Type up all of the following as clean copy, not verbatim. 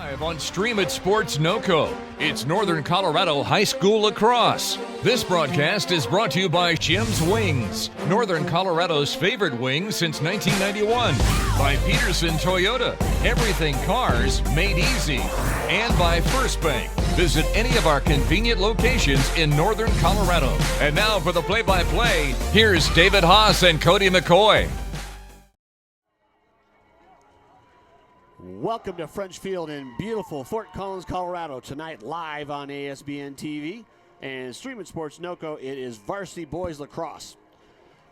Live on Stream It Sports NOCO. It's Northern Colorado High School lacrosse. This broadcast is brought to you by Jim's Wings, Northern Colorado's favorite wings since 1991. By Pedersen Toyota, everything cars made easy. And by First Bank. Visit any of our convenient locations in Northern Colorado. And now for the play-by-play, here's David Haase and Cody McCoy. Welcome to French Field in beautiful Fort Collins, Colorado. Tonight live on ASBN TV and Stream It Sports NOCO. It is varsity boys lacrosse.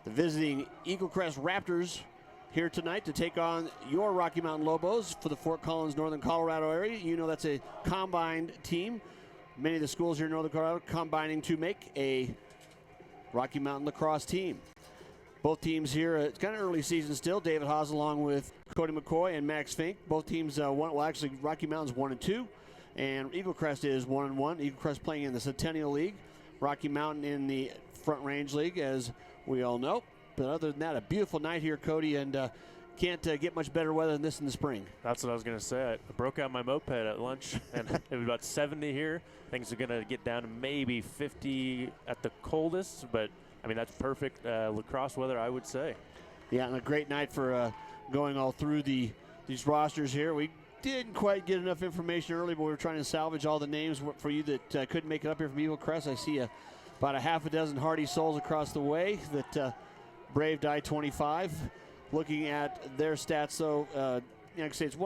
The visiting Eaglecrest Raptors here tonight to take on your Rocky Mountain Lobos for the Fort Collins, Northern Colorado area. You know that's a combined team. Many of the schools here in Northern Colorado combining to make a Rocky Mountain lacrosse team. Both teams here, it's kind of early season still. David Haase along with Cody McCoy and Max Fink. Both teams actually Rocky Mountain's 1-2, and Eaglecrest is 1-1. Eaglecrest playing in the Centennial League. Rocky Mountain in the Front Range League, as we all know. But other than that, a beautiful night here, Cody, and can't get much better weather than this in the spring. That's what I was going to say. I broke out my moped at lunch, and it was about 70 here. Things are going to get down to maybe 50 at the coldest, but I mean, that's perfect lacrosse weather, I would say. Yeah, and a great night for going all through these rosters here. We didn't quite get enough information early, but we were trying to salvage all the names for you that couldn't make it up here from Eaglecrest. I see about a half a dozen hardy souls across the way that braved I-25. Looking at their stats, though, like I say, it's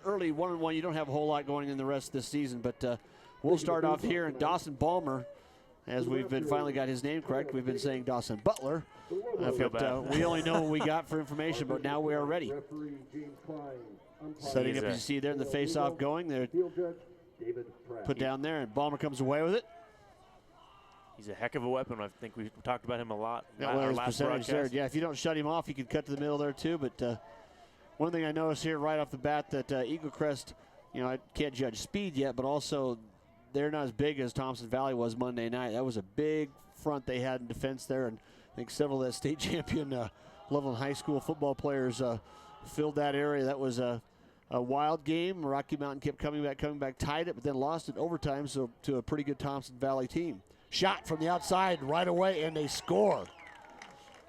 early 1-1. You don't have a whole lot going in the rest of this season, but we'll start off here. And Dawson Balmer, as we've finally got his name correct. We've been saying Dawson Butler, but we only know what we got for information, but now we are ready. Setting up, as you see there in the face-off going. They're put down there, and Balmer comes away with it. He's a heck of a weapon. I think we talked about him a lot. Yeah, well, his percentage there. Yeah, if you don't shut him off, he can cut to the middle there too. But one thing I noticed here right off the bat that Eaglecrest, I can't judge speed yet, but also they're not as big as Thompson Valley was Monday night. That was a big front they had in defense there, and I think several of the state champion level high school football players filled that area. That was a wild game. Rocky Mountain kept coming back, tied it, but then lost it overtime to a pretty good Thompson Valley team. Shot from the outside right away, and they score.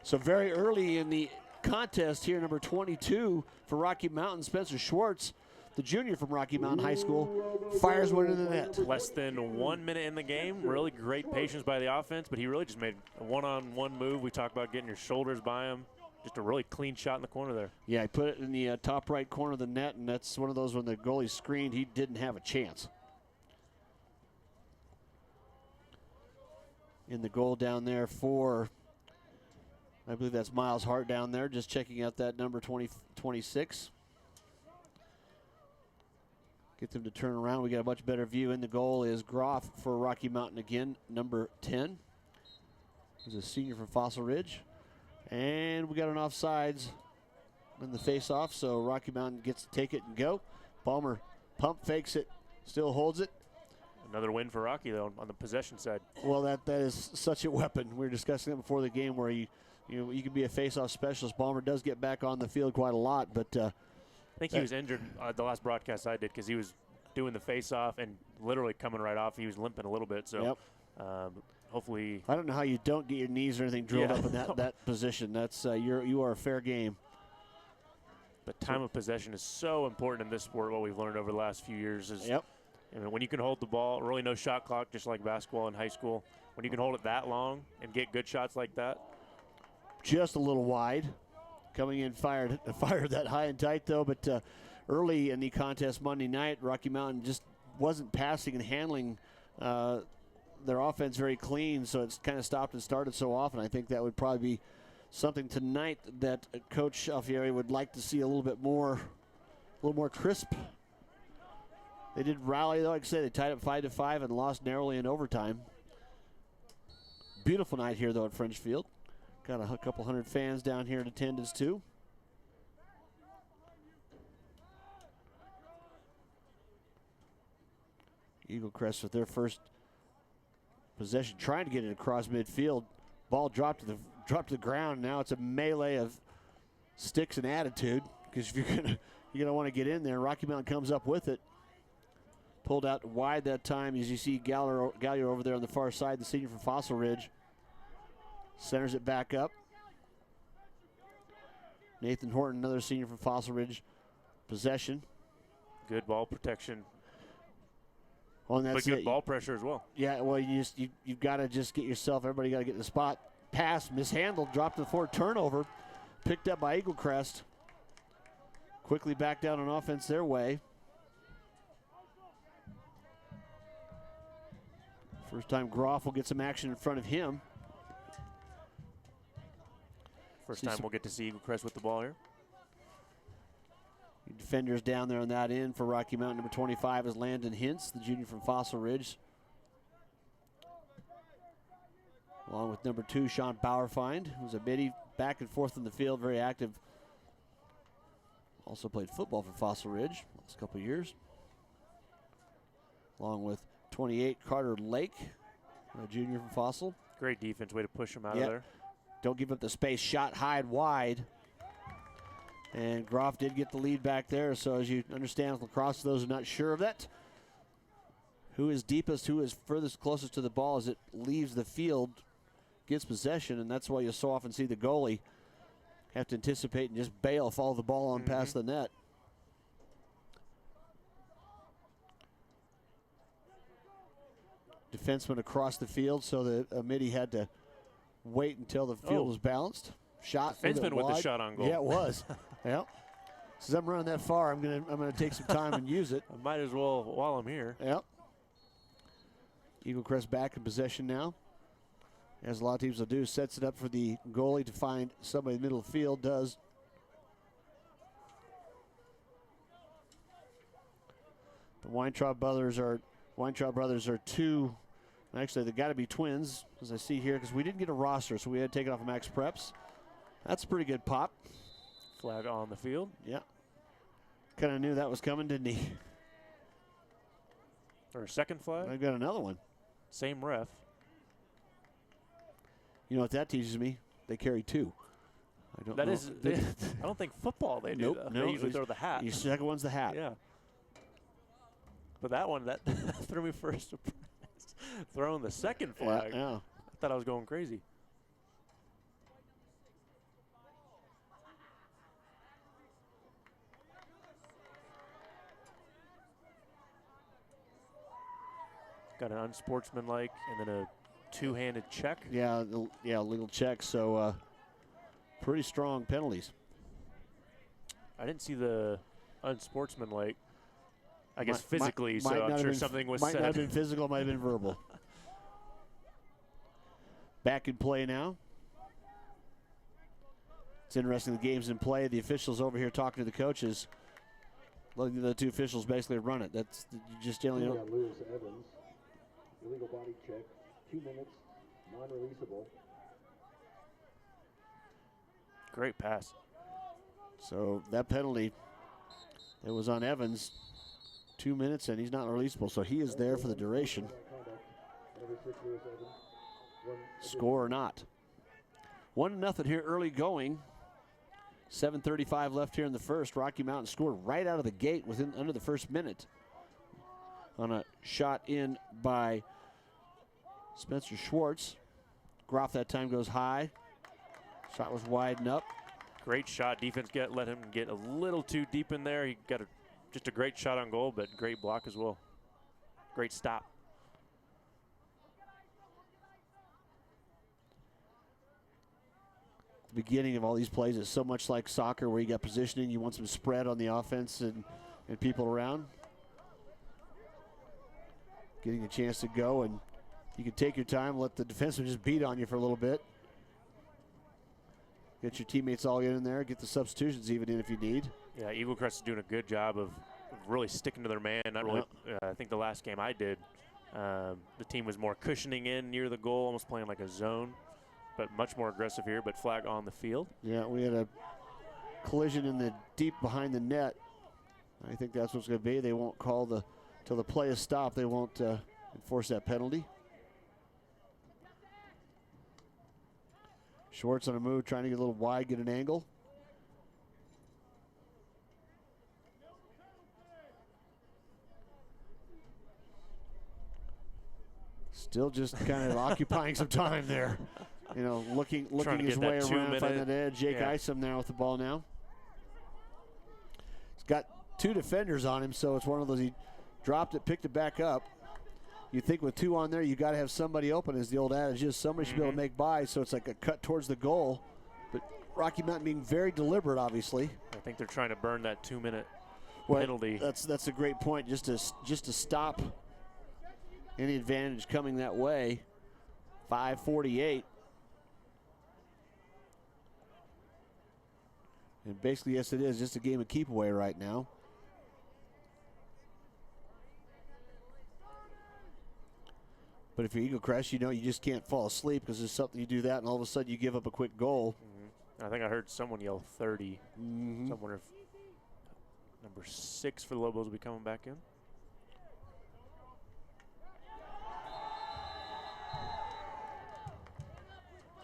So very early in the contest here, number 22 for Rocky Mountain, Spencer Schwartz, the junior from Rocky Mountain High School, fires one into the net. Less than 1 minute in the game. Really great patience by the offense, but he really just made a one-on-one move. We talked about getting your shoulders by him. Just a really clean shot in the corner there. Yeah, he put it in the top right corner of the net, and that's one of those when the goalie screened, he didn't have a chance. In the goal down there for, I believe that's Miles Hart down there, just checking out that number 26. Get them to turn around. We got a much better view. In the goal is Groff for Rocky Mountain again, number 10. He's a senior from Fossil Ridge. And we got an offsides in the face-off, so Rocky Mountain gets to take it and go. Balmer pump fakes it, still holds it. Another win for Rocky, though, on the possession side. Well, that is such a weapon. We were discussing it before the game where you can be a face-off specialist. Balmer does get back on the field quite a lot, but I think he was injured the last broadcast I did because he was doing the face-off and literally coming right off. He was limping a little bit, so hopefully. I don't know how you don't get your knees or anything drilled up in that position. That's you are a fair game. But time of possession is so important in this sport. What we've learned over the last few years is. Yep. When you can hold the ball, really no shot clock, just like basketball in high school. When you can hold it that long and get good shots like that. Just a little wide. Coming in fired that high and tight, though. But early in the contest Monday night, Rocky Mountain just wasn't passing and handling their offense very clean, so it's kind of stopped and started so often. I think that would probably be something tonight that Coach Alfieri would like to see a little more crisp. They did rally, though. Like I said, they tied up 5-5 and lost narrowly in overtime. Beautiful night here, though, at French Field. Got a couple hundred fans down here in attendance, too. Eaglecrest with their first possession, trying to get it across midfield. Ball dropped to the ground. Now it's a melee of sticks and attitude, because if you're gonna want to get in there, Rocky Mountain comes up with it. Pulled out wide that time, as you see Gallier over there on the far side, the senior from Fossil Ridge. Centers it back up. Nathan Horton, another senior from Fossil Ridge. Possession. Good ball protection. Well, and that's but good it. ball pressure as well. Yeah, well, you've got to just get yourself, everybody got to get in the spot. Pass, mishandled, dropped to the floor, turnover. Picked up by Eaglecrest. Quickly back down on offense their way. First time Groff will get some action in front of him. First time we'll get to see Eaglecrest with the ball here. Defenders down there on that end for Rocky Mountain. Number 25 is Landon Hintz, the junior from Fossil Ridge. Along with number 2, Sean Bauerfeind, who's a midi, back and forth in the field, very active. Also played football for Fossil Ridge last couple of years. Along with 28, Carter Lake, a junior from Fossil. Great defense, way to push him out of there. Don't give up the space, shot high and wide. And Groff did get the lead back there, so as you understand with lacrosse, those who are not sure of that, who is deepest, who is furthest, closest to the ball as it leaves the field, gets possession, and that's why you so often see the goalie have to anticipate and just bail, follow the ball on past the net. Defenseman across the field, so the midi had to wait until the field was balanced. Shot. Defenseman with the shot on goal. Yeah, it was. Yep. Since I'm running that far, I'm gonna take some time and use it. I might as well while I'm here. Yep. Eaglecrest back in possession now. As a lot of teams will do, sets it up for the goalie to find somebody in the middle of the field, does. The Weintraub brothers are two. Actually, they've got to be twins, as I see here, because we didn't get a roster, so we had to take it off of Max Preps. That's a pretty good pop. Flag on the field. Yeah. Kind of knew that was coming, didn't he? Or a second flag. I've got another one. Same ref. You know what that teaches me? They carry two. I don't know. I don't think football they do. Nope, They usually throw the hat. Your second one's the hat. Yeah. But that one, that threw me for a surprise. Throwing the second flag. Yeah. I thought I was going crazy. Got an unsportsmanlike and then a two-handed check. Yeah, legal check. So pretty strong penalties. I didn't see the unsportsmanlike. I guess physically, so I'm sure something was said. Might not have been physical, might have been verbal. Back in play now. It's interesting, the game's in play. The officials over here talking to the coaches. Letting the two officials basically run it. That's you just generally don't. Lewis Evans, illegal body check, 2 minutes, non-releasable. Great pass. So that penalty that was on Evans, 2 minutes, and he's not releasable. So he is there for the duration. Score or not. 1-0 here early going. 7:35 left here in the first. Rocky Mountain scored right out of the gate under the first minute on a shot in by Spencer Schwartz. Groff that time goes high. Shot was wide and up. Great shot. Defense let him get a little too deep in there. He got just a great shot on goal, but great block as well. Great stop. The beginning of all these plays is so much like soccer, where you got positioning, you want some spread on the offense and people around. Getting a chance to go, and you can take your time, let the defenseman just beat on you for a little bit. Get your teammates all in there, get the substitutions even in if you need. Yeah, Eaglecrest is doing a good job of really sticking to their man. Not really. I think the last game I did, the team was more cushioning in near the goal, almost playing like a zone, but much more aggressive here, but flag on the field. Yeah, we had a collision in the deep behind the net. I think that's what's going to be. They won't call till the play is stopped, they won't enforce that penalty. Schwartz on a move, trying to get a little wide, get an angle. Still just kind of occupying some time there. You know, looking his way around, finding that edge. Jake Isom now with the ball now. He's got 2 defenders on him, so it's one of those, he dropped it, picked it back up. You think with 2 on there, you got to have somebody open, as the old adage is. Somebody should be able to make by, so it's like a cut towards the goal. But Rocky Mountain being very deliberate, obviously. I think they're trying to burn that 2-minute penalty. That's a great point, just to stop any advantage coming that way. 5:48. And basically, yes, it is just a game of keep away right now. But if you're Eaglecrest, you know you just can't fall asleep, because there's something, you do that and all of a sudden you give up a quick goal. I think I heard someone yell 30. So I wonder if number 6 for the Lobos will be coming back in.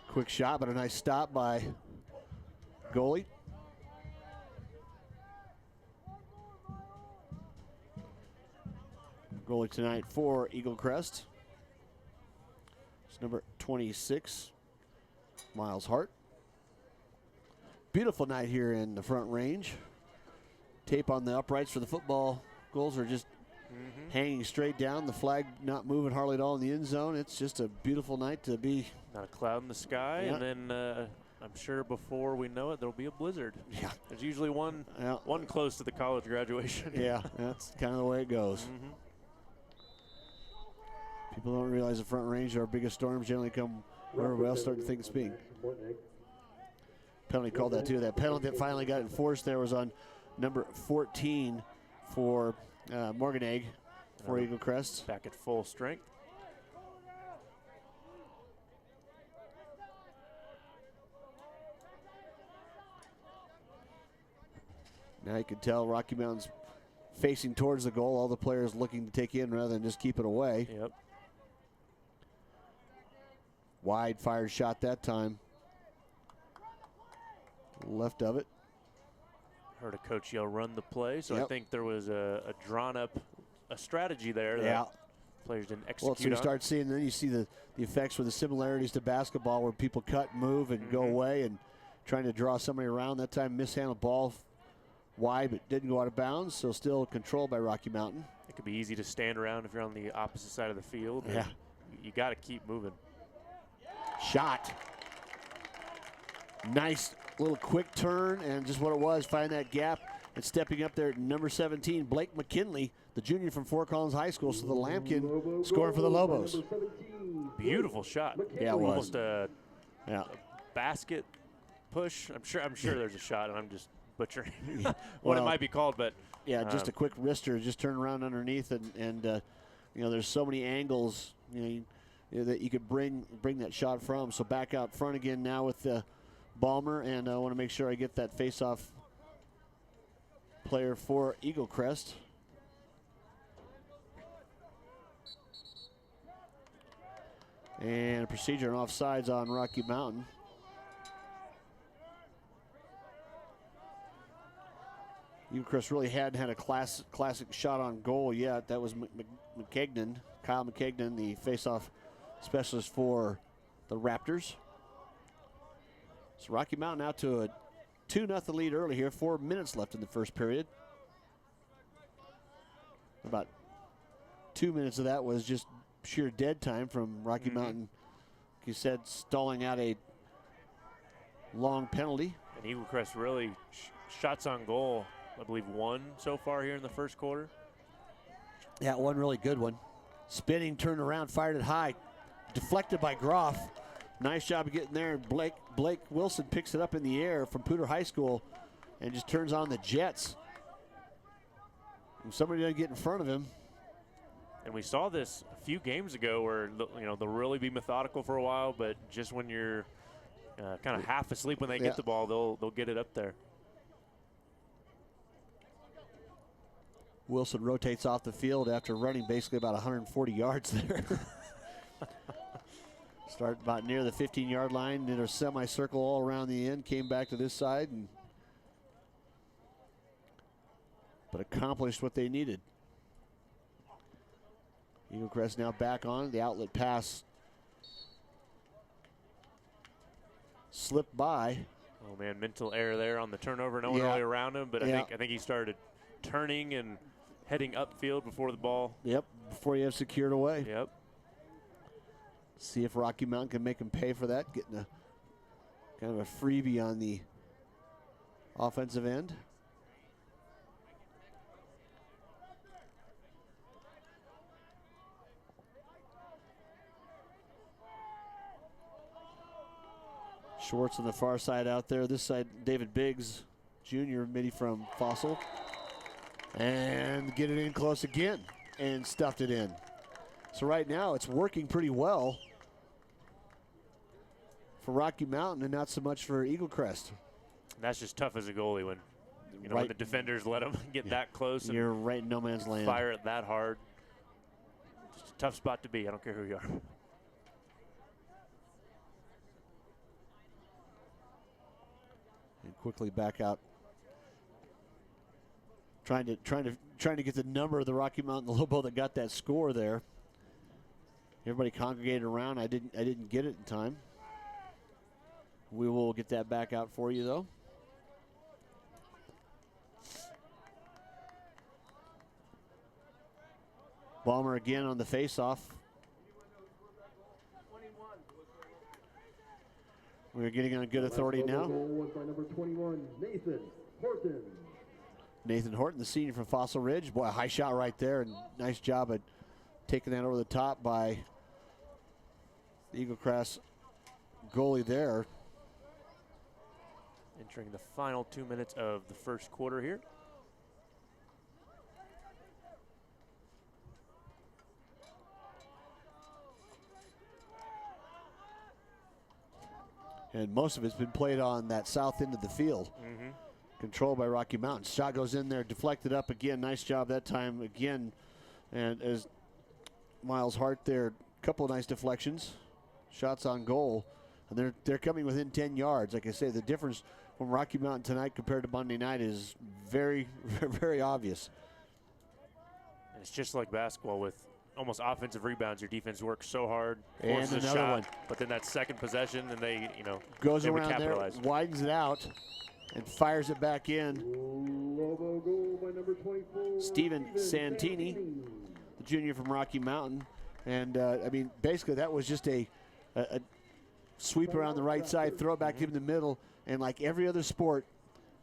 Quick shot, but a nice stop by goalie. Goalie tonight for Eaglecrest. It's number 26, Miles Hart. Beautiful night here in the Front Range. Tape on the uprights for the football goals are just hanging straight down. The flag not moving hardly at all in the end zone. It's just a beautiful night to be. Not a cloud in the sky, and then I'm sure before we know it, there'll be a blizzard. Yeah. There's usually one close to the college graduation. Yeah, that's kind of the way it goes. People don't realize the Front Range, our biggest storms generally come whenever we else start to think it's being. Penalty called that too. That penalty that finally got enforced there was on number 14 for Morganegg for Eaglecrest. Back at full strength. Now you can tell Rocky Mountain's facing towards the goal. All the players looking to take in rather than just keep it away. Yep. Wide fired shot that time. Left of it. Heard a coach yell, run the play. So I think there was a drawn up strategy there that players didn't execute. Well, so you start seeing, then you see the effects with the similarities to basketball, where people cut, move, and go away, and trying to draw somebody around. That time mishandled ball wide, but didn't go out of bounds, so still controlled by Rocky Mountain. It could be easy to stand around if you're on the opposite side of the field. Yeah. You got to keep moving. Shot. Nice little quick turn, and just what it was, find that gap and stepping up there, number 17, Blake McKinley, the junior from Fort Collins High School. So the Lambkin scoring for the Lobos. Beautiful shot. Yeah, it was. Almost a basket push. I'm sure there's a shot, and I'm just butchering what it might be called, but yeah, just a quick wrister, just turn around underneath, and you know, there's so many angles, you know, that you could bring that shot from. So back out front again now with Balmer, and I want to make sure I get that face-off player for Eaglecrest. And a procedure and offsides on Rocky Mountain. Eaglecrest really hadn't had a classic shot on goal yet. That was McKegnan, Kyle McKegnan, the face-off specialist for the Raptors. So Rocky Mountain out to a 2-0 lead early here. 4 minutes left in the first period. About 2 minutes of that was just sheer dead time from Rocky Mountain. Like you said, stalling out a long penalty. And Eaglecrest really shots on goal. I believe 1 so far here in the first quarter. Yeah, one really good one. Spinning, turned around, fired it high. Deflected by Groff. Nice job of getting there. Blake Wilson picks it up in the air from Poudre High School and just turns on the jets. And somebody doesn't get in front of him. And we saw this a few games ago where, you know, they'll really be methodical for a while, but just when you're kind of half asleep when they get the ball, they'll get it up there. Wilson rotates off the field after running basically about 140 yards there. Start about near the 15-yard line, did a semicircle all around the end, came back to this side, but accomplished what they needed. Eaglecrest now back on. The outlet pass slipped by. Oh man, mental error there on the turnover. No one really around him, but I think he started turning and heading upfield before the ball. Yep, before you have secured away. Yep. See if Rocky Mountain can make him pay for that, getting a kind of a freebie on the offensive end. Schwartz on the far side out there. This side, David Biggs, Jr., midi from Fossil. And get it in close again and stuffed it in. So right now it's working pretty well for Rocky Mountain and not so much for Eaglecrest. That's just tough as a goalie when, when the defenders let them get that close. And you're right in no man's land. Fire it that hard. Just a tough spot to be. I don't care who you are. And quickly back out, trying to get the number of the Rocky Mountain Lobo that got that score there. Everybody congregated around. I didn't get it in time. We will get that back out for you though. Balmer again on the face-off. We're getting on good authority now. By number 21, Nathan Horton. Nathan Horton, the senior from Fossil Ridge. Boy, a high shot right there, and nice job at taking that over the top by the Eaglecrest goalie there. Entering the final 2 minutes of the first quarter here. And most of it's been played on that south end of the field. Controlled by Rocky Mountain. Shot goes in there, deflected up again. Nice job that time again. And as Miles Hart there, a couple of nice deflections. Shots on goal. And they're coming within 10 yards. Like I say, the difference from Rocky Mountain tonight compared to Monday night is very, very obvious. And it's just like basketball with almost offensive rebounds. Your defense works so hard, And forces a another shot, one. but then that second possession, and they, Goes they would around there, capitalize. widens it out, and fires it back in. Lobo goal by number 24. Steven Santini, the junior from Rocky Mountain. And, I mean, basically that was just a sweep around the right side, throw it back in the middle, and like every other sport,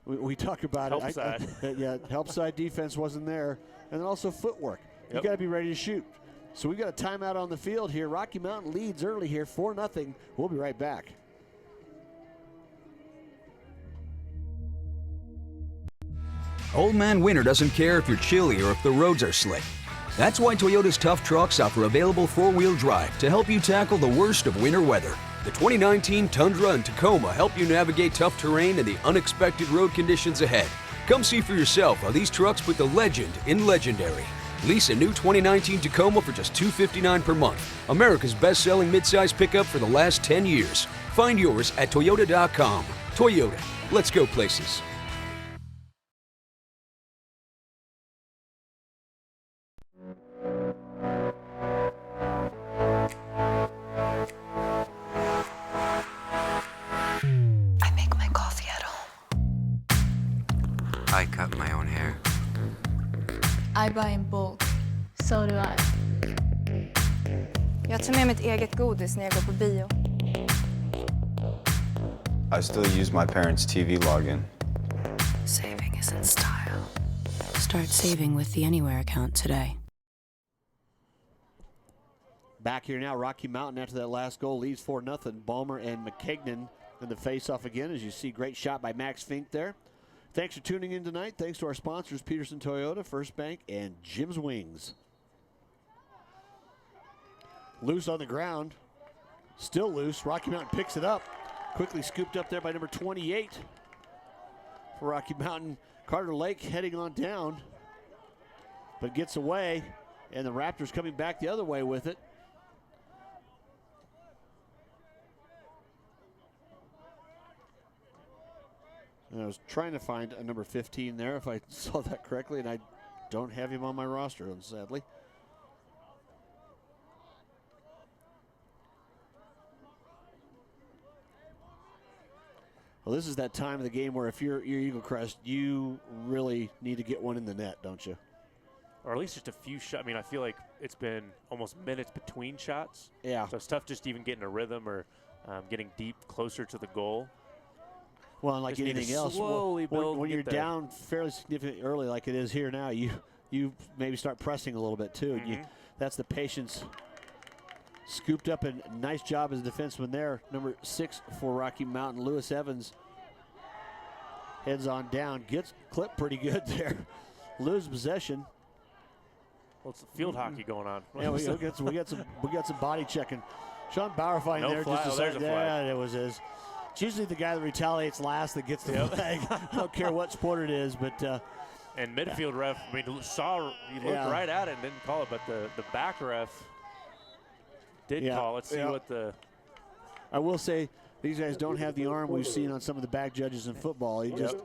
we talk about Help it. side. Yeah, help side defense wasn't there. And then also footwork. You got to be ready to shoot. So we've got a timeout on the field here. Rocky Mountain leads early here, 4-0. We'll be right back. Old Man Winter doesn't care if you're chilly or if the roads are slick. That's why Toyota's tough trucks offer available four-wheel drive to help you tackle the worst of winter weather. The 2019 Tundra and Tacoma help you navigate tough terrain and the unexpected road conditions ahead. Come see for yourself how these trucks put the legend in legendary. Lease a new 2019 Tacoma for just $259 per month. America's best-selling midsize pickup for the last 10 years. Find yours at Toyota.com. Toyota, let's go places. I make my coffee at home. I cut my own hair. I buy in bulk. So do I. Jag tar med mitt eget godis när jag går på bio. I still use my parents' TV login. Saving isn't style. Start saving with the Anywhere account today. Back here now, Rocky Mountain after that last goal leads 4-0. Balmer and McKegnon in the face-off again. As you see, great shot by Max Fink there. Thanks for tuning in tonight. Thanks to our sponsors, Pedersen Toyota, First Bank, and Jim's Wings. Loose on the ground. Still loose. Rocky Mountain picks it up. Quickly scooped up there by number 28 for Rocky Mountain. Carter Lake heading on down, but gets away, and the Raptors coming back the other way with it. And I was trying to find a number 15 there, if I saw that correctly, and I don't have him on my roster, sadly. Well, this is that time of the game where if you're Eaglecrest, you really need to get one in the net, don't you? Or at least just a few shots. I mean, I feel like it's been almost minutes between shots. Yeah. So it's tough just even getting a rhythm or getting deep closer to the goal. Well, and like Just need to anything else, slowly build when and you're get there. down fairly significantly early like it is here now, you maybe start pressing a little bit too. Mm-hmm. That's the patience. Scooped up, and nice job as a defenseman there. Number 6 for Rocky Mountain, Lewis Evans. Heads on down, gets clipped pretty good there. Lose possession. Well, it's field hockey going on. Yeah, we got some body checking. Sean Bauerfein No there flag. just There's decided, a flag. yeah, it was his. It's usually the guy that retaliates last that gets the flag. I don't care what sport it is, but And midfield ref, I mean, he looked right at it and didn't call it, but the back ref did call. Let's see what the. I will say these guys don't have the arm we've seen on some of the back judges in football. He just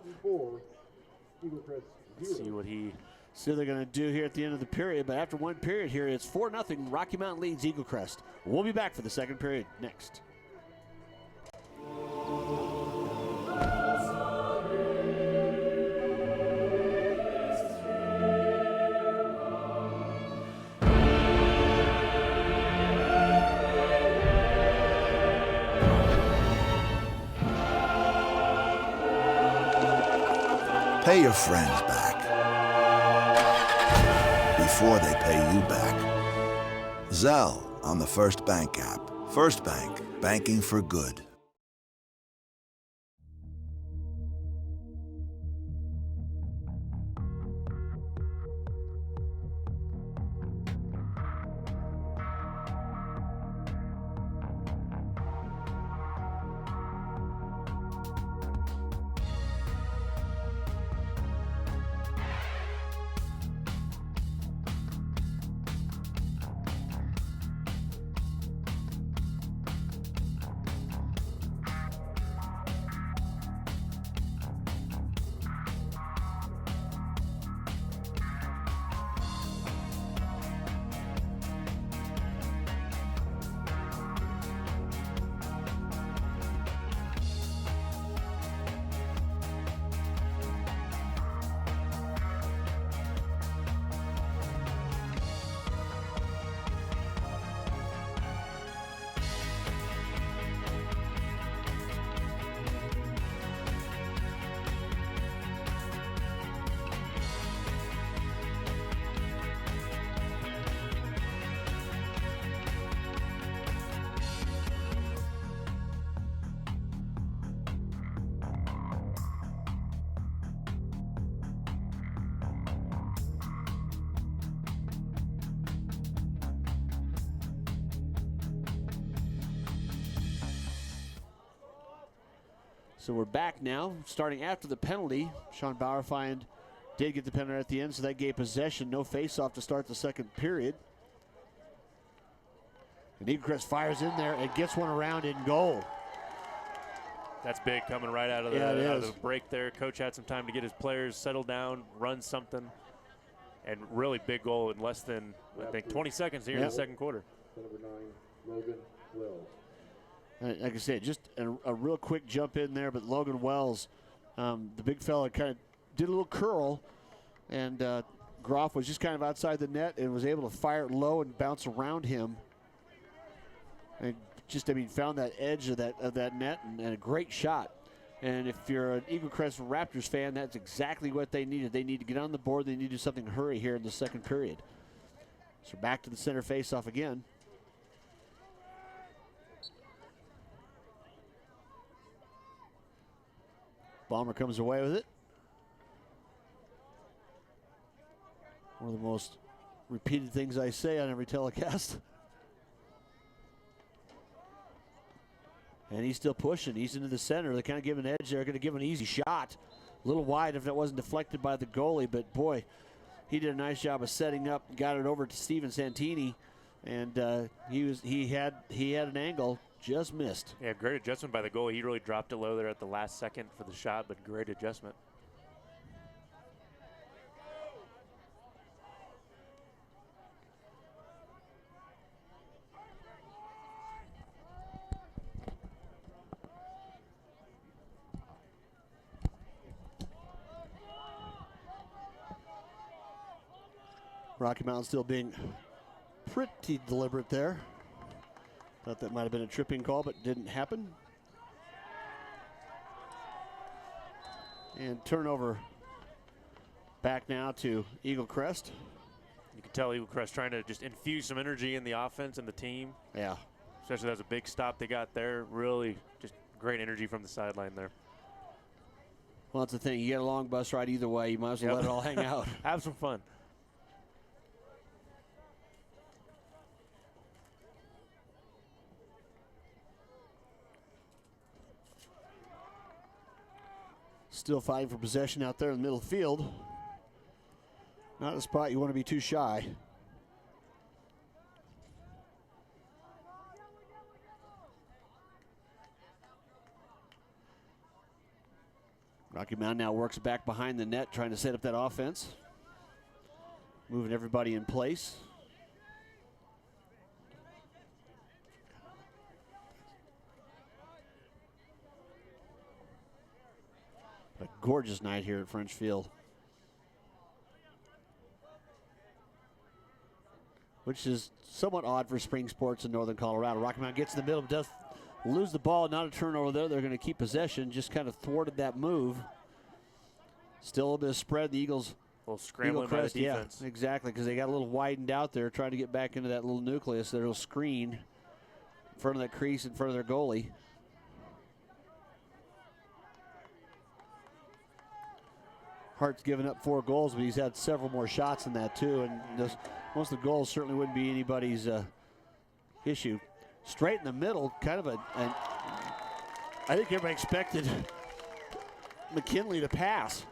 Let's see what he. see what they're going to do here at the end of the period. But after one period here, it's 4-0. Rocky Mountain leads Eaglecrest. We'll be back for the second period next. Pay your friends back before they pay you back. Zelle on the First Bank app. First Bank, banking for good. So we're back now, starting after the penalty. Sean Bauerfeind did get the penalty at the end, so that gave possession. No face-off to start the second period. And Eaglecrest fires in there and gets one around in goal. That's big coming right out of the break there. Coach had some time to get his players settled down, run something, and really big goal in less than, I think, 20 seconds here in the second quarter. Number 9, Logan Wells. Like I said, just a real quick jump in there, but Logan Wells, the big fella, kind of did a little curl, and Groff was just kind of outside the net and was able to fire it low and bounce around him. And just, I mean, found that edge of that net and a great shot. And if you're an Eaglecrest Raptors fan, that's exactly what they needed. They need to get on the board. They need to do something hurry here in the second period. So back to the center faceoff again. Bomber comes away with it. One of the most repeated things I say on every telecast. And he's still pushing. He's into the center. They kind of give an edge there. Going to give an easy shot. A little wide if it wasn't deflected by the goalie. But, boy, he did a nice job of setting up. Got it over to Steven Santini. And he had an angle. Just missed. Yeah, great adjustment by the goalie. He really dropped it low there at the last second for the shot, but great adjustment. Rocky Mountain still being pretty deliberate there. Thought that might have been a tripping call, but didn't happen. And turnover back now to Eaglecrest. You can tell Eaglecrest trying to just infuse some energy in the offense and the team. Yeah. Especially that was a big stop they got there. Really just great energy from the sideline there. Well, that's the thing. You get a long bus ride either way. You might as well let it all hang out. Have some fun. Still fighting for possession out there in the middle of the field. Not a spot you want to be too shy. Rocky Mountain now works back behind the net, trying to set up that offense. Moving everybody in place. A gorgeous night here at French Field. Which is somewhat odd for spring sports in northern Colorado. Rocky Mountain gets in the middle, but does lose the ball. Not a turnover there. They're going to keep possession. Just kind of thwarted that move. Still a little bit of spread. The Eagles. A little scrambling by the defense. Yeah, exactly, because they got a little widened out there, trying to get back into that little nucleus, their little screen in front of that crease in front of their goalie. Hart's given up 4 goals, but he's had several more shots than that too, and most of the goals certainly wouldn't be anybody's issue. Straight in the middle, kind of I think everybody expected McKinley to pass.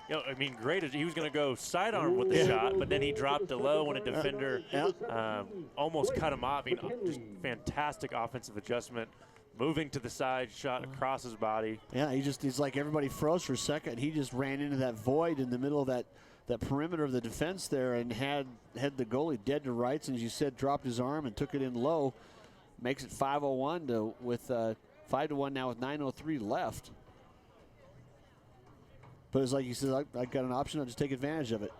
You know, I mean, great. He was going to go sidearm with the shot, but then he dropped it low when a defender almost cut him off. I mean, just fantastic offensive adjustment. Moving to the side, shot across his body. Yeah, he's like everybody froze for a second. He just ran into that void in the middle of that perimeter of the defense there and had the goalie dead to rights, and as you said, dropped his arm and took it in low. Makes it 5-0-1 with 5-1 now with 9:03 left. But it's like you said, I got an option. I'll just take advantage of it.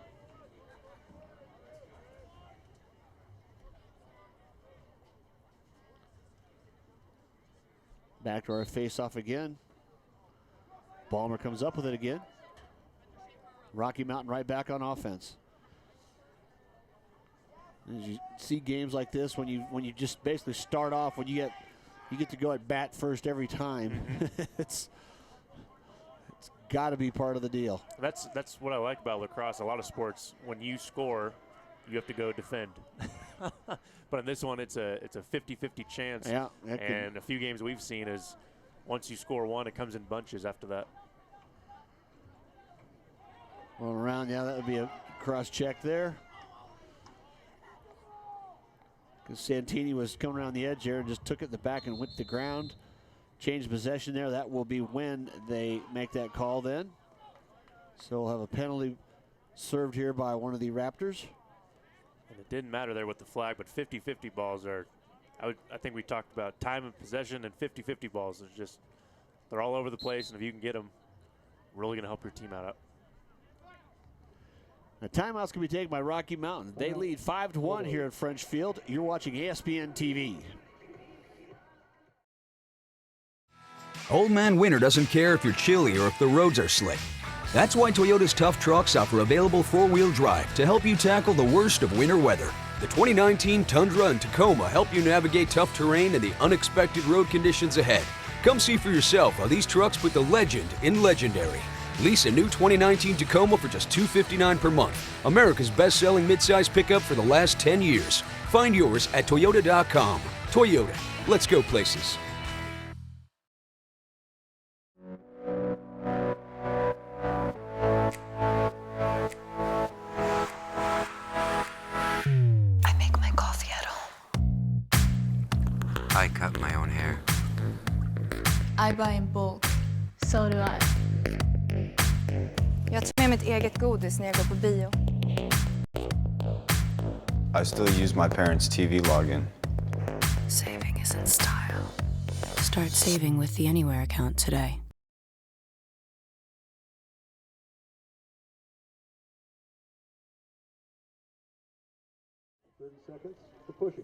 Back to our face-off again. Ballmer comes up with it again. Rocky Mountain right back on offense. As you see games like this, when you just basically start off, when you get to go at bat first every time, it's got to be part of the deal. That's what I like about lacrosse. A lot of sports, when you score, you have to go defend. But in this one, it's a 50-50 chance. Yeah, and a few games we've seen is once you score one, it comes in bunches after that. Well, around, yeah, that would be a cross check there. Because Santini was coming around the edge there and just took it in the back and went to the ground. Changed possession there. That will be when they make that call then. So we'll have a penalty served here by one of the Raptors. And it didn't matter there with the flag, but 50-50 balls are, I think we talked about time of possession, and 50-50 balls are just, they're all over the place, and if you can get them, really going to help your team out. The timeout's going to be taken by Rocky Mountain. They lead 5-1 here at French Field. You're watching ESPN TV. Old Man Winter doesn't care if you're chilly or if the roads are slick. That's why Toyota's tough trucks offer available 4-wheel drive to help you tackle the worst of winter weather. The 2019 Tundra and Tacoma help you navigate tough terrain and the unexpected road conditions ahead. Come see for yourself how these trucks put the legend in legendary. Lease a new 2019 Tacoma for just $259 per month. America's best-selling midsize pickup for the last 10 years. Find yours at Toyota.com. Toyota, let's go places. I make my coffee at home. I cut my own hair. I buy in bulk. So do I. Jag tar med mitt eget godis när jag går på bio. I still use my parents' TV login. Saving isn't style. Start saving with the Anywhere account today. 30 seconds for pushing.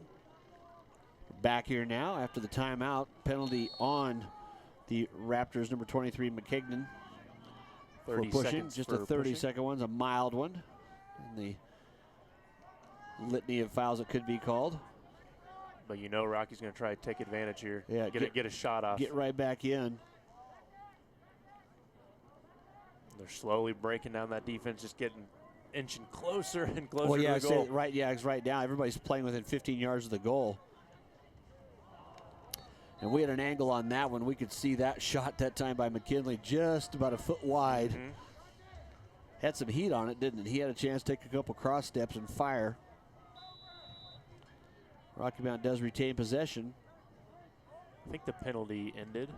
Back here now after the timeout. Penalty on the Raptors, number 23, McKignon. For pushing, just a 30-second one, a mild one. In the litany of fouls that could be called. But you know Rocky's going to try to take advantage here. Yeah, get a shot off. Get right back in. They're slowly breaking down that defense, just getting inching closer and closer Well, yeah, to the goal. it's right now. Everybody's playing within 15 yards of the goal. And we had an angle on that one. We could see that shot that time by McKinley just about a foot wide. Mm-hmm. Had some heat on it, didn't it? He had a chance to take a couple cross steps and fire. Rocky Mount does retain possession. I think the penalty ended.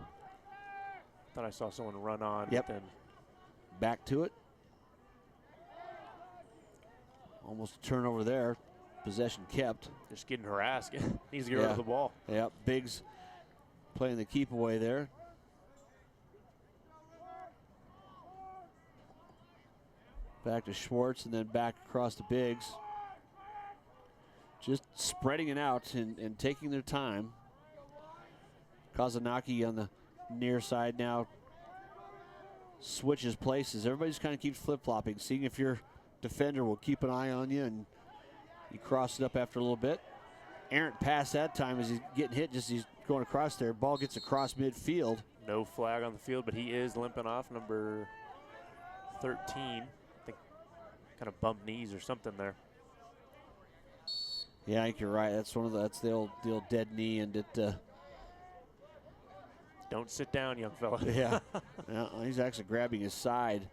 Thought I saw someone run on. Yep. Then back to it. Almost a turnover there. Possession kept. Just getting harassed. Needs to get rid of the ball. Yep. Biggs playing the keep away there. Back to Schwartz and then back across to Biggs. Just spreading it out and taking their time. Kazanaki on the near side now switches places. Everybody just kind of keeps flip-flopping, seeing if your defender will keep an eye on you, and you cross it up after a little bit. Errant pass that time as he's getting hit, just he's going across there. Ball gets across midfield. No flag on the field, but he is limping off, number 13. I think kind of bumped knees or something there. Yeah, I think you're right. That's the old dead knee, and it. Don't sit down, young fella. Yeah. He's actually grabbing his side.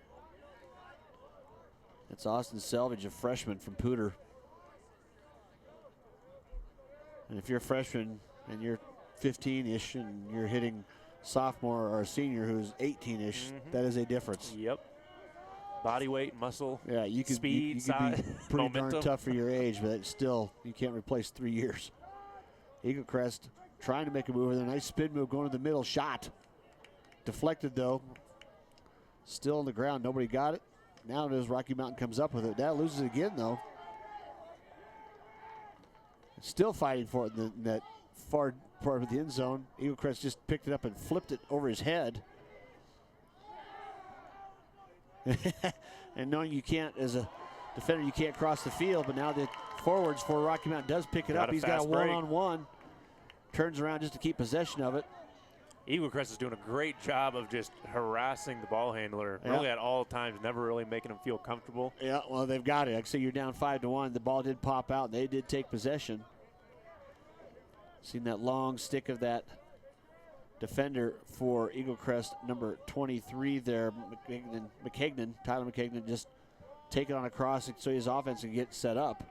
It's Austin Selvage, a freshman from Pooter. And if you're a freshman and you're 15-ish and you're hitting sophomore or a senior who's 18-ish, that is a difference. Yep. Body weight, muscle, yeah, you could speed, you size, could be pretty momentum. darn tough for your age, but still, you can't replace 3 years. Eaglecrest trying to make a move with a nice spin move going to the middle. Shot. Deflected, though. Still on the ground. Nobody got it. Now it is Rocky Mountain comes up with it. That loses it again, though. Still fighting for it in that far part of the end zone. Eaglecrest just picked it up and flipped it over his head. And knowing you can't, as a defender, you can't cross the field, but now the forwards for Rocky Mountain does pick it up. He's got a one-on-one. Turns around just to keep possession of it. Eaglecrest is doing a great job of just harassing the ball handler, really at all times, never really making him feel comfortable. Yeah, well, they've got it. Like I say, you're down 5-1. The ball did pop out, and they did take possession. Seen that long stick of that defender for Eaglecrest, number 23 there, McKignon, Tyler McKignon, just take it on across so his offense can get set up.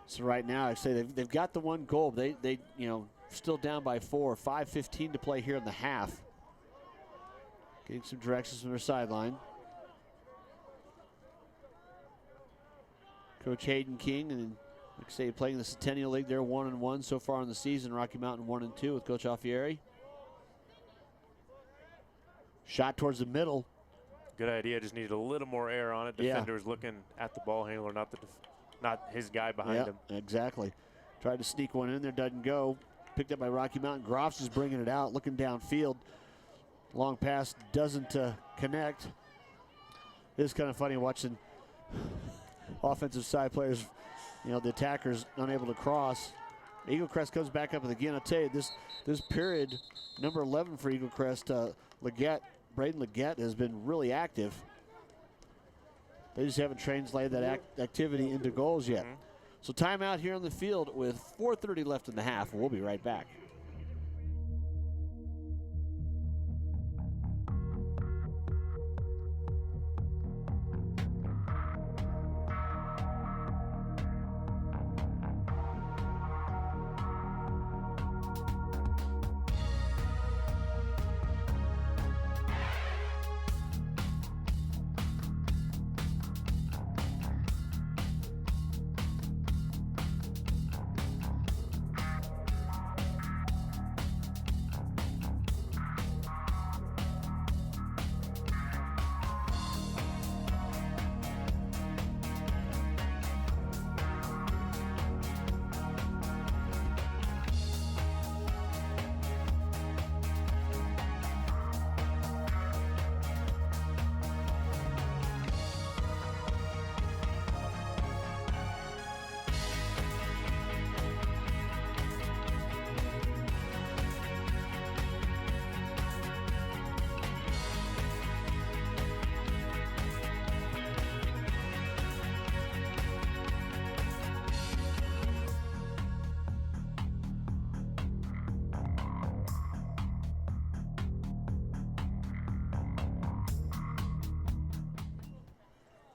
So right now, I say they've got the one goal. They still down by 4. 5:15 to play here in the half. Getting some directions from their sideline. Coach Hayden King, and like I say, playing the Centennial League, they're 1-1 so far in the season. Rocky Mountain 1-2 with Coach Alfieri. Shot towards the middle. Good idea. Just needed a little more air on it. Defender was looking at the ball handler, not his guy behind him. Exactly. Tried to sneak one in there, doesn't go. Picked up by Rocky Mountain. Groffs is bringing it out, looking downfield. Long pass doesn't connect. It is kind of funny watching offensive side players, the attackers unable to cross. Eaglecrest comes back up with again. I'll tell you, this period, number 11 for Eaglecrest, Braden Leggett has been really active. They just haven't translated that activity into goals yet. So timeout here on the field with 4:30 left in the half. We'll be right back.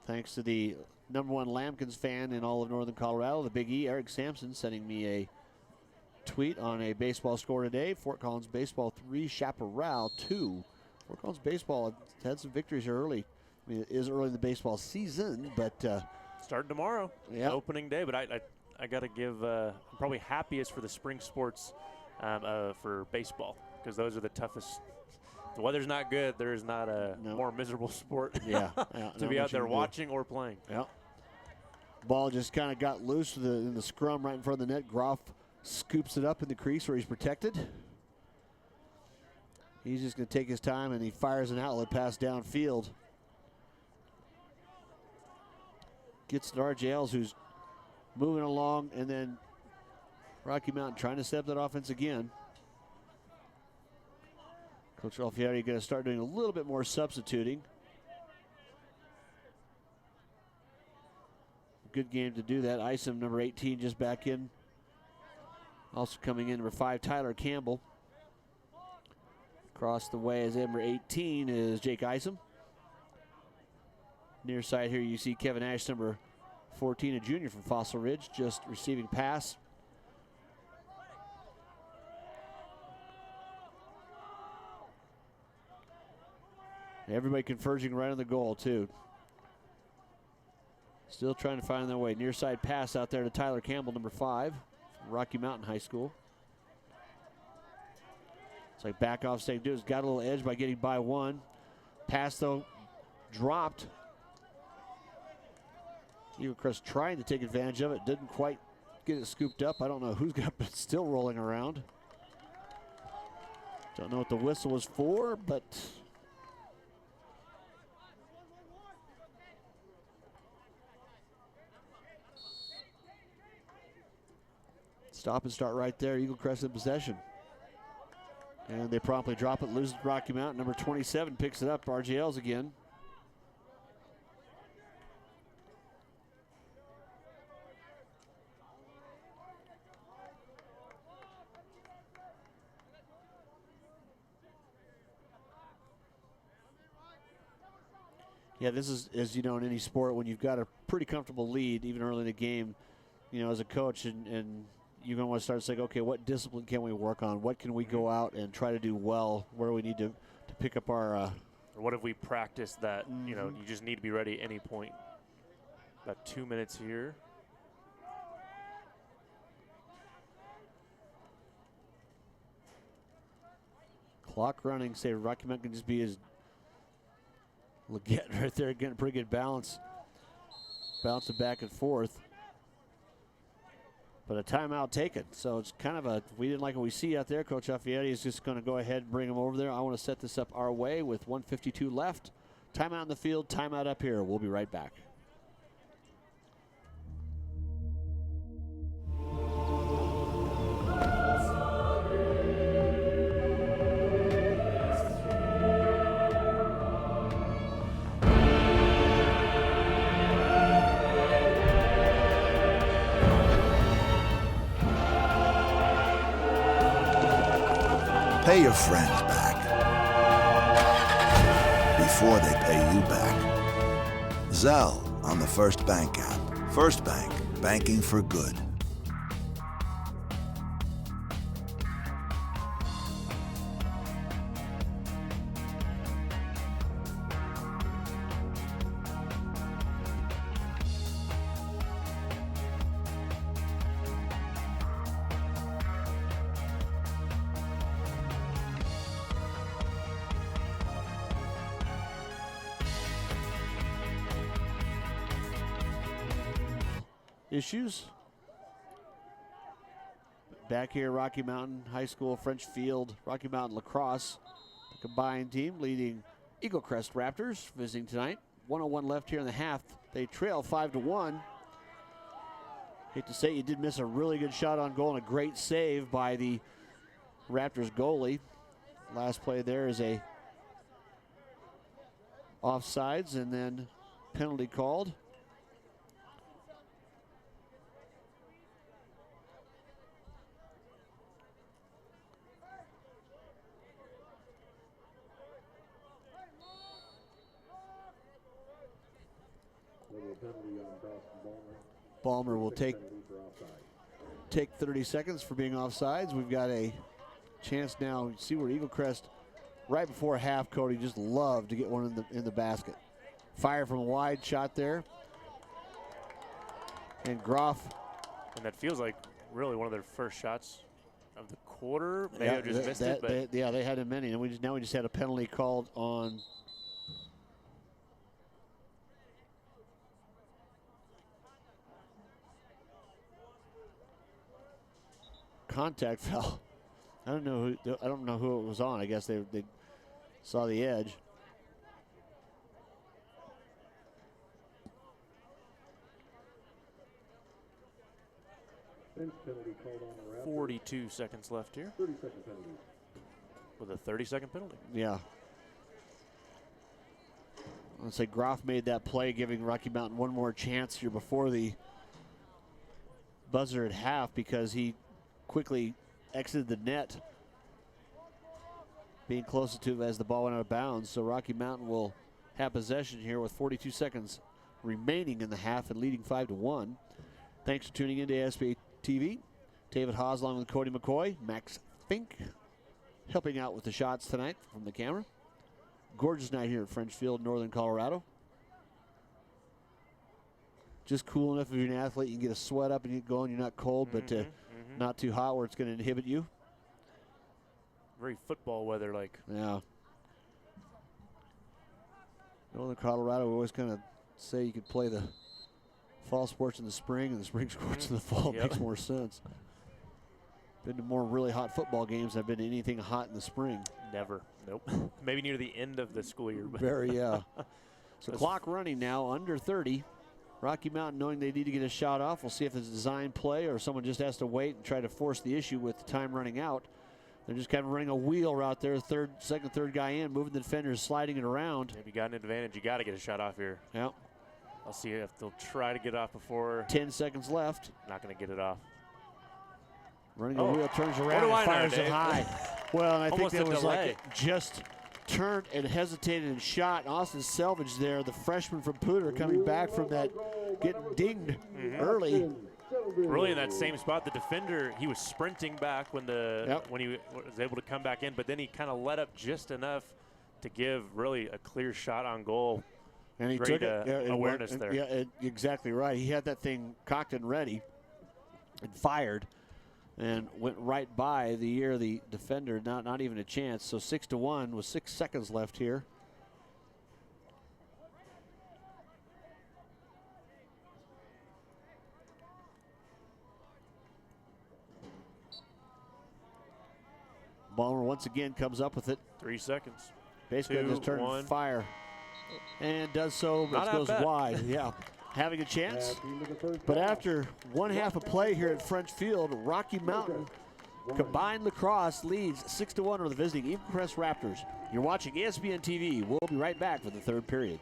Thanks to the #1 Lambkins fan in all of Northern Colorado, the Big E, Eric Sampson, sending me a tweet on a baseball score today. Fort Collins baseball 3, Chaparral 2. Fort Collins baseball had some victories here early. I mean, it is early in the baseball season, but starting tomorrow, opening day. But I got to give I'm probably happiest for the spring sports for baseball, because those are the toughest. The weather's not good. There is not a more miserable sport to be out there watching or playing. Yeah. Ball just kind of got loose in the scrum right in front of the net. Groff scoops it up in the crease where he's protected. He's just going to take his time, and he fires an outlet pass downfield. Gets to RJLs, who's moving along, and then Rocky Mountain trying to set up that offense again. Coach Alfieri going to start doing a little bit more substituting. Good game to do that. Isom, number 18, just back in. Also coming in, number 5, Tyler Campbell. Across the way as number 18 is Jake Isom. Near side here you see Kevin Ash, number 14, a junior from Fossil Ridge, just receiving pass. Everybody converging right on the goal, too. Still trying to find their way. Near side pass out there to Tyler Campbell, number 5, from Rocky Mountain High School. It's like back off St. Dude's got a little edge by getting by one. Pass, though, dropped. Eaglecrest trying to take advantage of it. Didn't quite get it scooped up. I don't know who's got it, still rolling around. Don't know what the whistle was for, but stop and start right there. Eaglecrest in possession. And they promptly drop it, lose Rocky Mountain. Number 27 picks it up. RGLs again. Yeah, this is, as you know, in any sport, when you've got a pretty comfortable lead, even early in the game, you know, as a coach, and you're going to want to start saying, okay, what discipline can we work on? What can we go out and try to do well? Where do we need to pick up our or what have we practiced that, you know, you just need to be ready at any point? About 2 minutes here. Clock running, say Rocky Mountain can just be his Leggett right there, getting a pretty good balance. Bouncing back and forth. But a timeout taken. So it's kind of a, we didn't like what we see out there. Coach Alfieri is just going to go ahead and bring him over there. I want to set this up our way with 1:52 left. Timeout in the field, timeout up here. We'll be right back. Pay your friends back before they pay you back. Zelle on the First Bank app. First Bank, banking for good. Issues. Back here, Rocky Mountain High School, French Field, Rocky Mountain Lacrosse, the combined team leading Eaglecrest Raptors visiting tonight. 1:01 left here in the half. They trail 5-1. Hate to say, you did miss a really good shot on goal and a great save by the Raptors goalie. Last play there is a offsides and then penalty called. Ballmer will take 30 seconds for being offsides. We've got a chance now. See where Eaglecrest, right before half, Cody just loved to get one in the basket. Fire from a wide shot there. And Groff. And that feels like really one of their first shots of the quarter. Maybe I just missed it, but they had him many, and we just had a penalty called on contact foul. I don't know who it was on. I guess they saw the edge. 42 seconds left here. 30-second penalty. With a 30-second penalty. Yeah. I'll say Groff made that play, giving Rocky Mountain one more chance here before the buzzer at half, because he quickly exited the net, being closer to as the ball went out of bounds. So Rocky Mountain will have possession here with 42 seconds remaining in the half and leading 5-1. Thanks for tuning in to ASBA TV. David Haase along with Cody McCoy. Max Fink helping out with the shots tonight from the camera. Gorgeous night here at French Field, Northern Colorado. Just cool enough if you're an athlete, you can get a sweat up and get going. You're not cold, but not too hot where it's going to inhibit you. Very football weather like. Yeah. Northern Colorado, we always kind of say you could play the fall sports in the spring and the spring sports in the fall. It makes more sense. Been to more really hot football games than I've been to anything hot in the spring. Never. Nope. Maybe near the end of the school year. But Very, yeah. So clock running now, under 30. Rocky Mountain knowing they need to get a shot off. We'll see if it's a design play or someone just has to wait and try to force the issue with the time running out. They're just kind of running a wheel route there. Second, third guy in, moving the defenders, sliding it around. If you got an advantage, you got to get a shot off here. Yep. I'll see if they'll try to get off before. 10 seconds left. Not going to get it off. Running a wheel, turns around and fires it high. Well, and I think that was like it just turned and hesitated and shot. And Austin Selvage there, the freshman from Pooter, coming back from that, getting dinged early. Really in that same spot, the defender, he was sprinting back when he was able to come back in, but then he kind of let up just enough to give really a clear shot on goal. And he Great, took it. awareness there. Yeah, exactly right. He had that thing cocked and ready and fired and went right by the defender, not even a chance. So 6-1 with 6 seconds left here. Ballmer once again comes up with it. 3 seconds. Basically just turned fire. And does so, but goes wide. Yeah, having a chance. But after one half of play here at French Field, Rocky Mountain combined lacrosse leads 6-1 over the visiting Eaglecrest Raptors. You're watching ESPN TV. We'll be right back for the third period.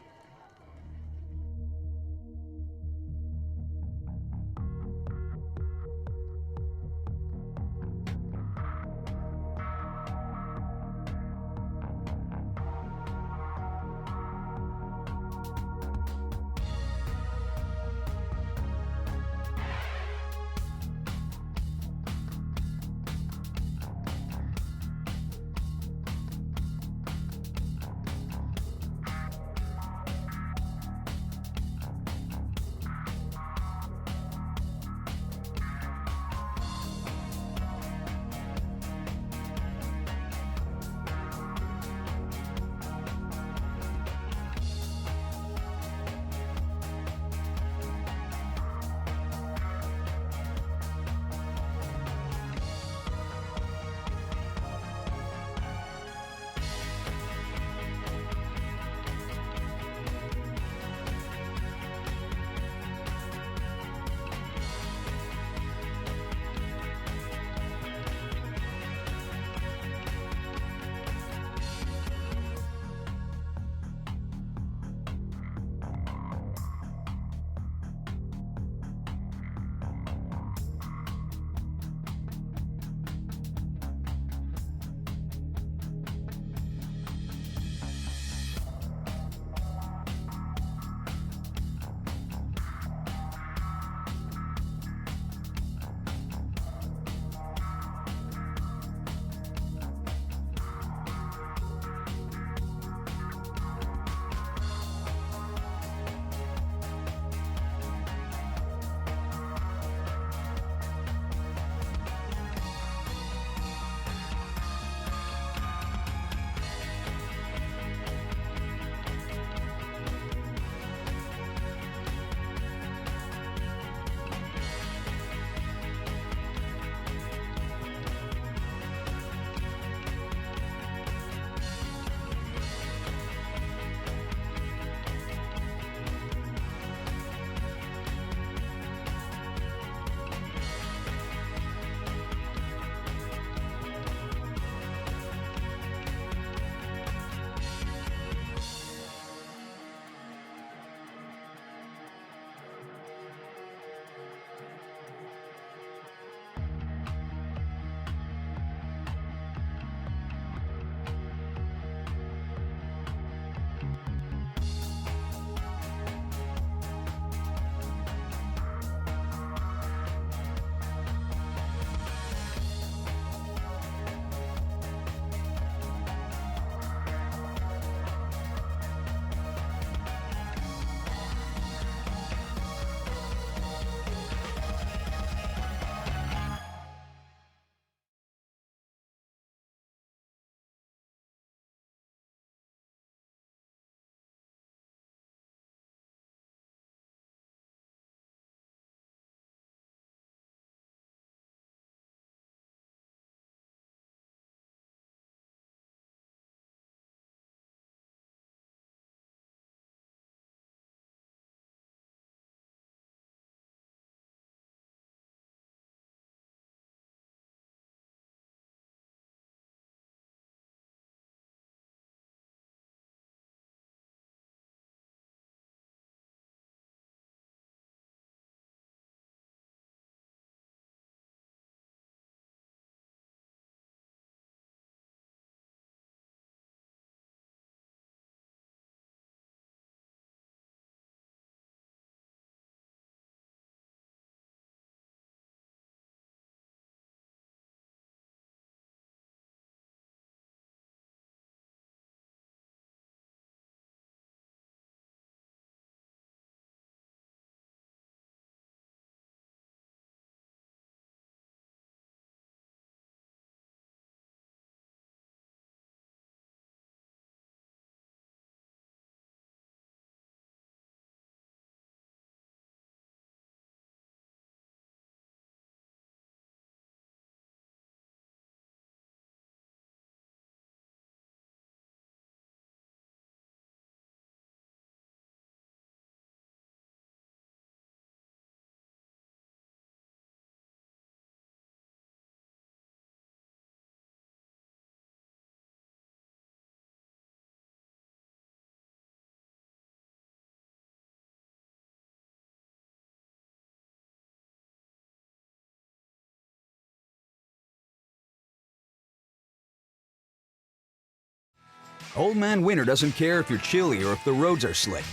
Old Man Winter doesn't care if you're chilly or if the roads are slick.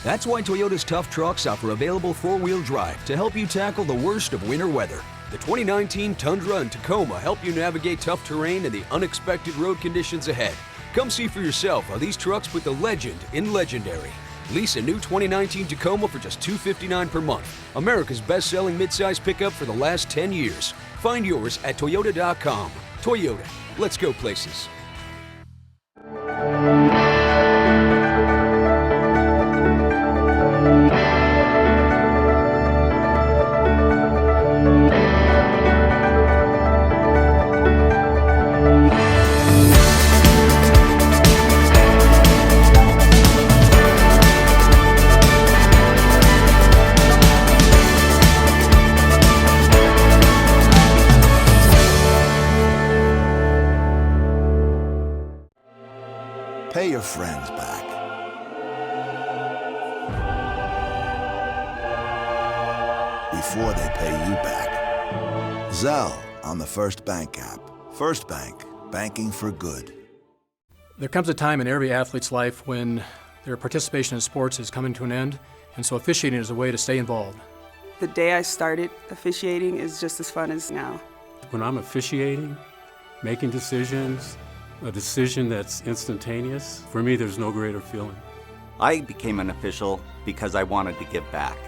That's why Toyota's tough trucks offer available four-wheel drive to help you tackle the worst of winter weather. The 2019 Tundra and Tacoma help you navigate tough terrain and the unexpected road conditions ahead. Come see for yourself how these trucks put the legend in legendary. Lease a new 2019 Tacoma for just $259 per month. America's best-selling midsize pickup for the last 10 years. Find yours at Toyota.com. Toyota, let's go places. Pay your friends back. Before they pay you back. Zelle on the First Bank app. First Bank, banking for good. There comes a time in every athlete's life when their participation in sports is coming to an end, and so officiating is a way to stay involved. The day I started officiating is just as fun as now. When I'm officiating, making decisions, a decision that's instantaneous, for me there's no greater feeling. I became an official because I wanted to give back.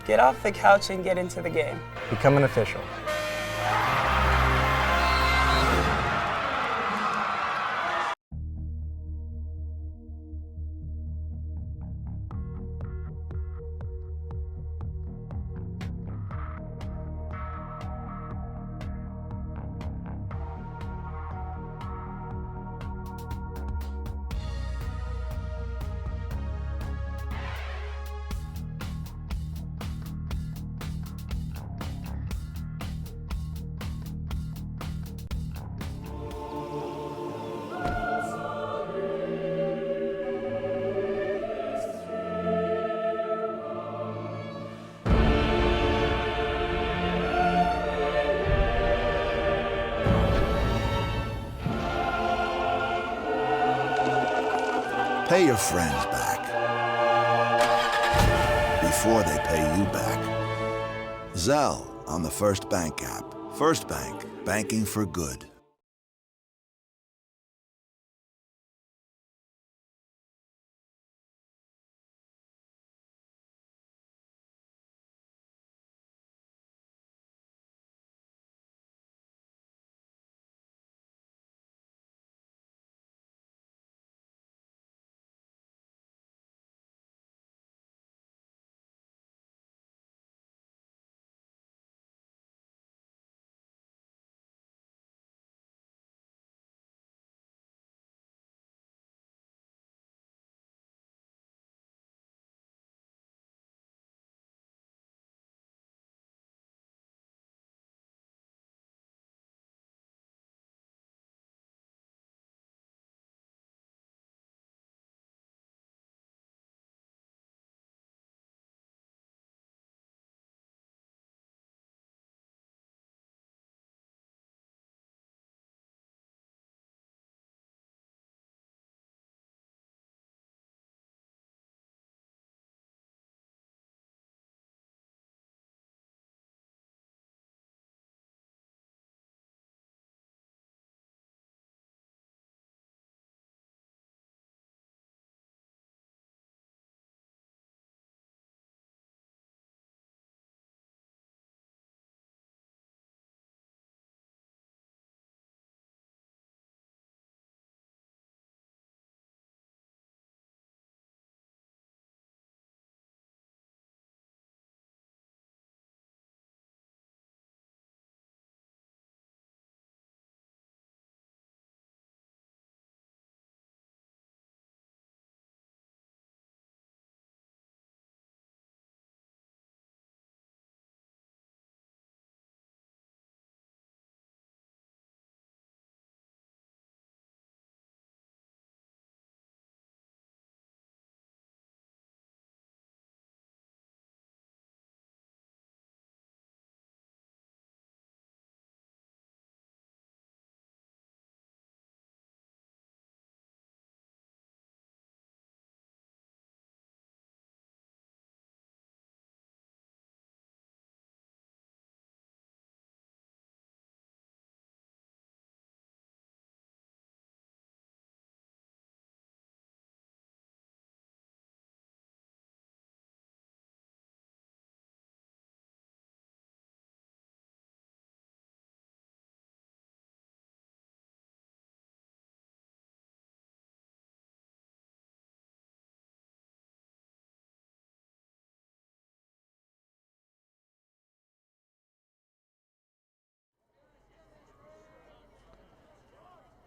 Get off the couch and get into the game. Become an official. Pay your friends back. Before they pay you back. Zelle on the First Bank app. First Bank, banking for good.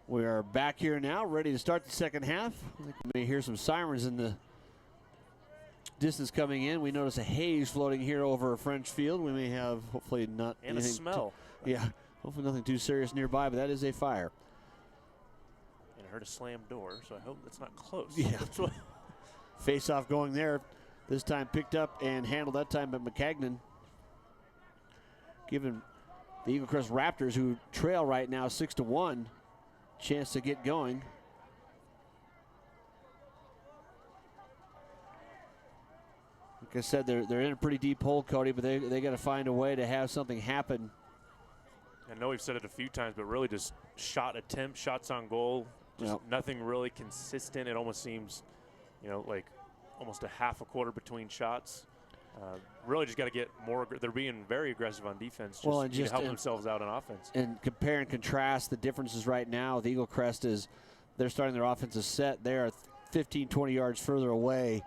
We are back here now, ready to start the second half. I think we may hear some sirens in the distance coming in. We notice a haze floating here over French Field. We may have, hopefully not And a smell. Yeah, hopefully nothing too serious nearby, but that is a fire. And I heard a slammed door, so I hope it's not close. Yeah. Face-off going there. This time picked up and handled that time by McCagnon. Giving the Eaglecrest Raptors, who trail right now 6-1, chance to get going. Like I said, they're in a pretty deep hole, Cody, but they got to find a way to have something happen. I know we've said it a few times, but really just shot attempts, shots on goal, just nothing really consistent. It almost seems, like almost a half a quarter between shots. Really just got to get more. They're being very aggressive on defense, just to help themselves out on offense. And compare and contrast the differences right now. The Eaglecrest is, they're starting their offensive set. They are 15, 20 yards further away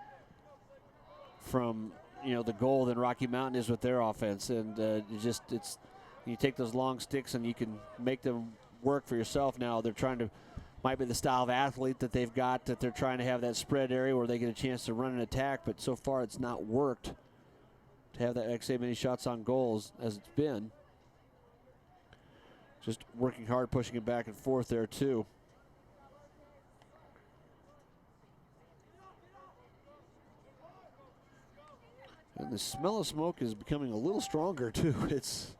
from the goal than Rocky Mountain is with their offense. And you take those long sticks and you can make them work for yourself. Now they're trying to, might be the style of athlete that they've got, that they're trying to have that spread area where they get a chance to run an attack, but so far it's not worked to have that same many shots on goals as it's been. Just working hard, pushing it back and forth there too. And the smell of smoke is becoming a little stronger too. It's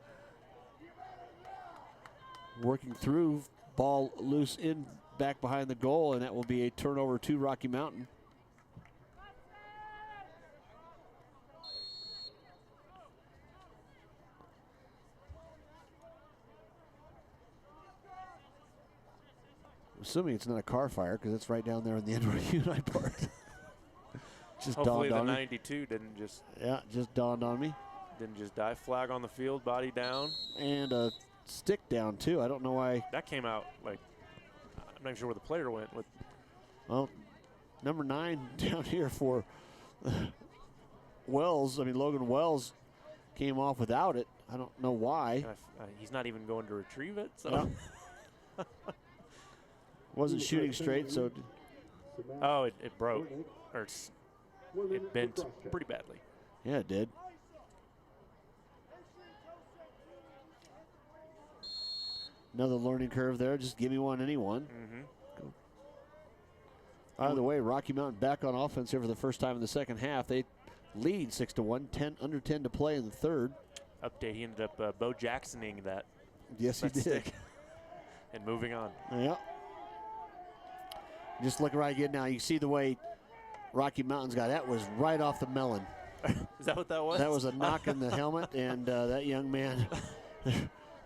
working through, ball loose in back behind the goal, and that will be a turnover to Rocky Mountain. Assuming it's not a car fire, because it's right down there in the end where you and I parked. Just hopefully dawned the on me. 92 didn't just. Yeah, just dawned on me. Didn't just die. Flag on the field, body down. And a stick down too. I don't know why. That came out like, I'm not even sure where the player went with. Well, number 9 down here for Wells. I mean, Logan Wells came off without it. I don't know why. He's not even going to retrieve it. So. No. Wasn't shooting straight, so. Oh, it broke. Or it bent pretty badly. Yeah, it did. Another learning curve there. Just give me one, anyone. Mm-hmm. By the way, Rocky Mountain back on offense here for the first time in the second half. They lead 6-1, under 10 to play in the third. Update, he ended up Bo Jacksoning that. Yes, he did. Stick. And moving on. Yeah. Just looking right again now. You see the way Rocky Mountain's got that was right off the melon. Is that what that was? That was a knock in the helmet, and that young man,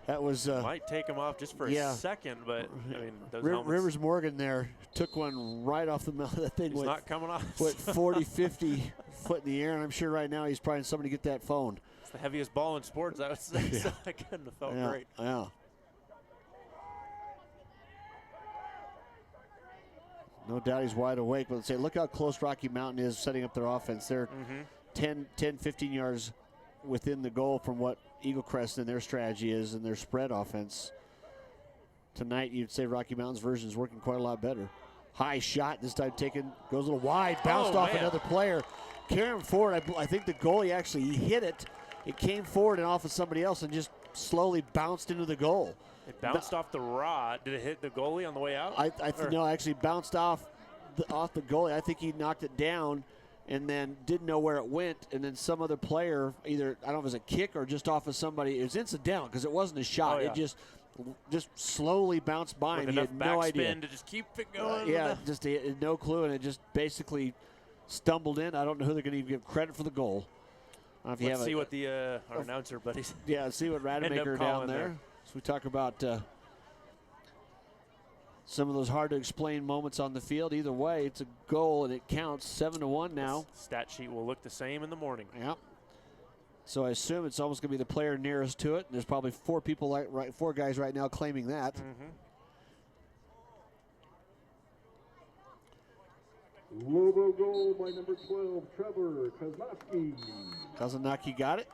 that was. Might take him off just for a second, but I mean, those helmets. Rivers Morgan there took one right off the melon. That thing was not coming off. Went 40, 50 foot in the air, and I'm sure right now he's probably somebody to get that phone. It's the heaviest ball in sports, I would say. Yeah. So I couldn't have felt great. Yeah. No doubt he's wide awake, but let's say, look how close Rocky Mountain is setting up their offense. They're 10, 15 yards within the goal from what Eaglecrest and their strategy is and their spread offense. Tonight, you'd say Rocky Mountain's version is working quite a lot better. High shot, this time taken, goes a little wide, bounced off another player. Carrying forward, I think the goalie actually hit it. It came forward and off of somebody else and just slowly bounced into the goal. It bounced off the rod. Did it hit the goalie on the way out? No, actually bounced off the goalie. I think he knocked it down and then didn't know where it went. And then some other player, either, I don't know if it was a kick or just off of somebody. It was incidental because it wasn't a shot. It just slowly bounced by him. He had no idea. To just keep it going. Just he had no clue, and it just basically stumbled in. I don't know who they're going to even give credit for the goal. Let's see what the our announcer buddies. Yeah, see what Rademacher down there. So we talk about some of those hard-to-explain moments on the field. Either way, it's a goal, and it counts 7-1 now. The stat sheet will look the same in the morning. Yep. So I assume it's almost going to be the player nearest to it. There's probably four guys right now claiming that. Logo goal by number 12, Trevor Kazanaki. Kazanaki got it.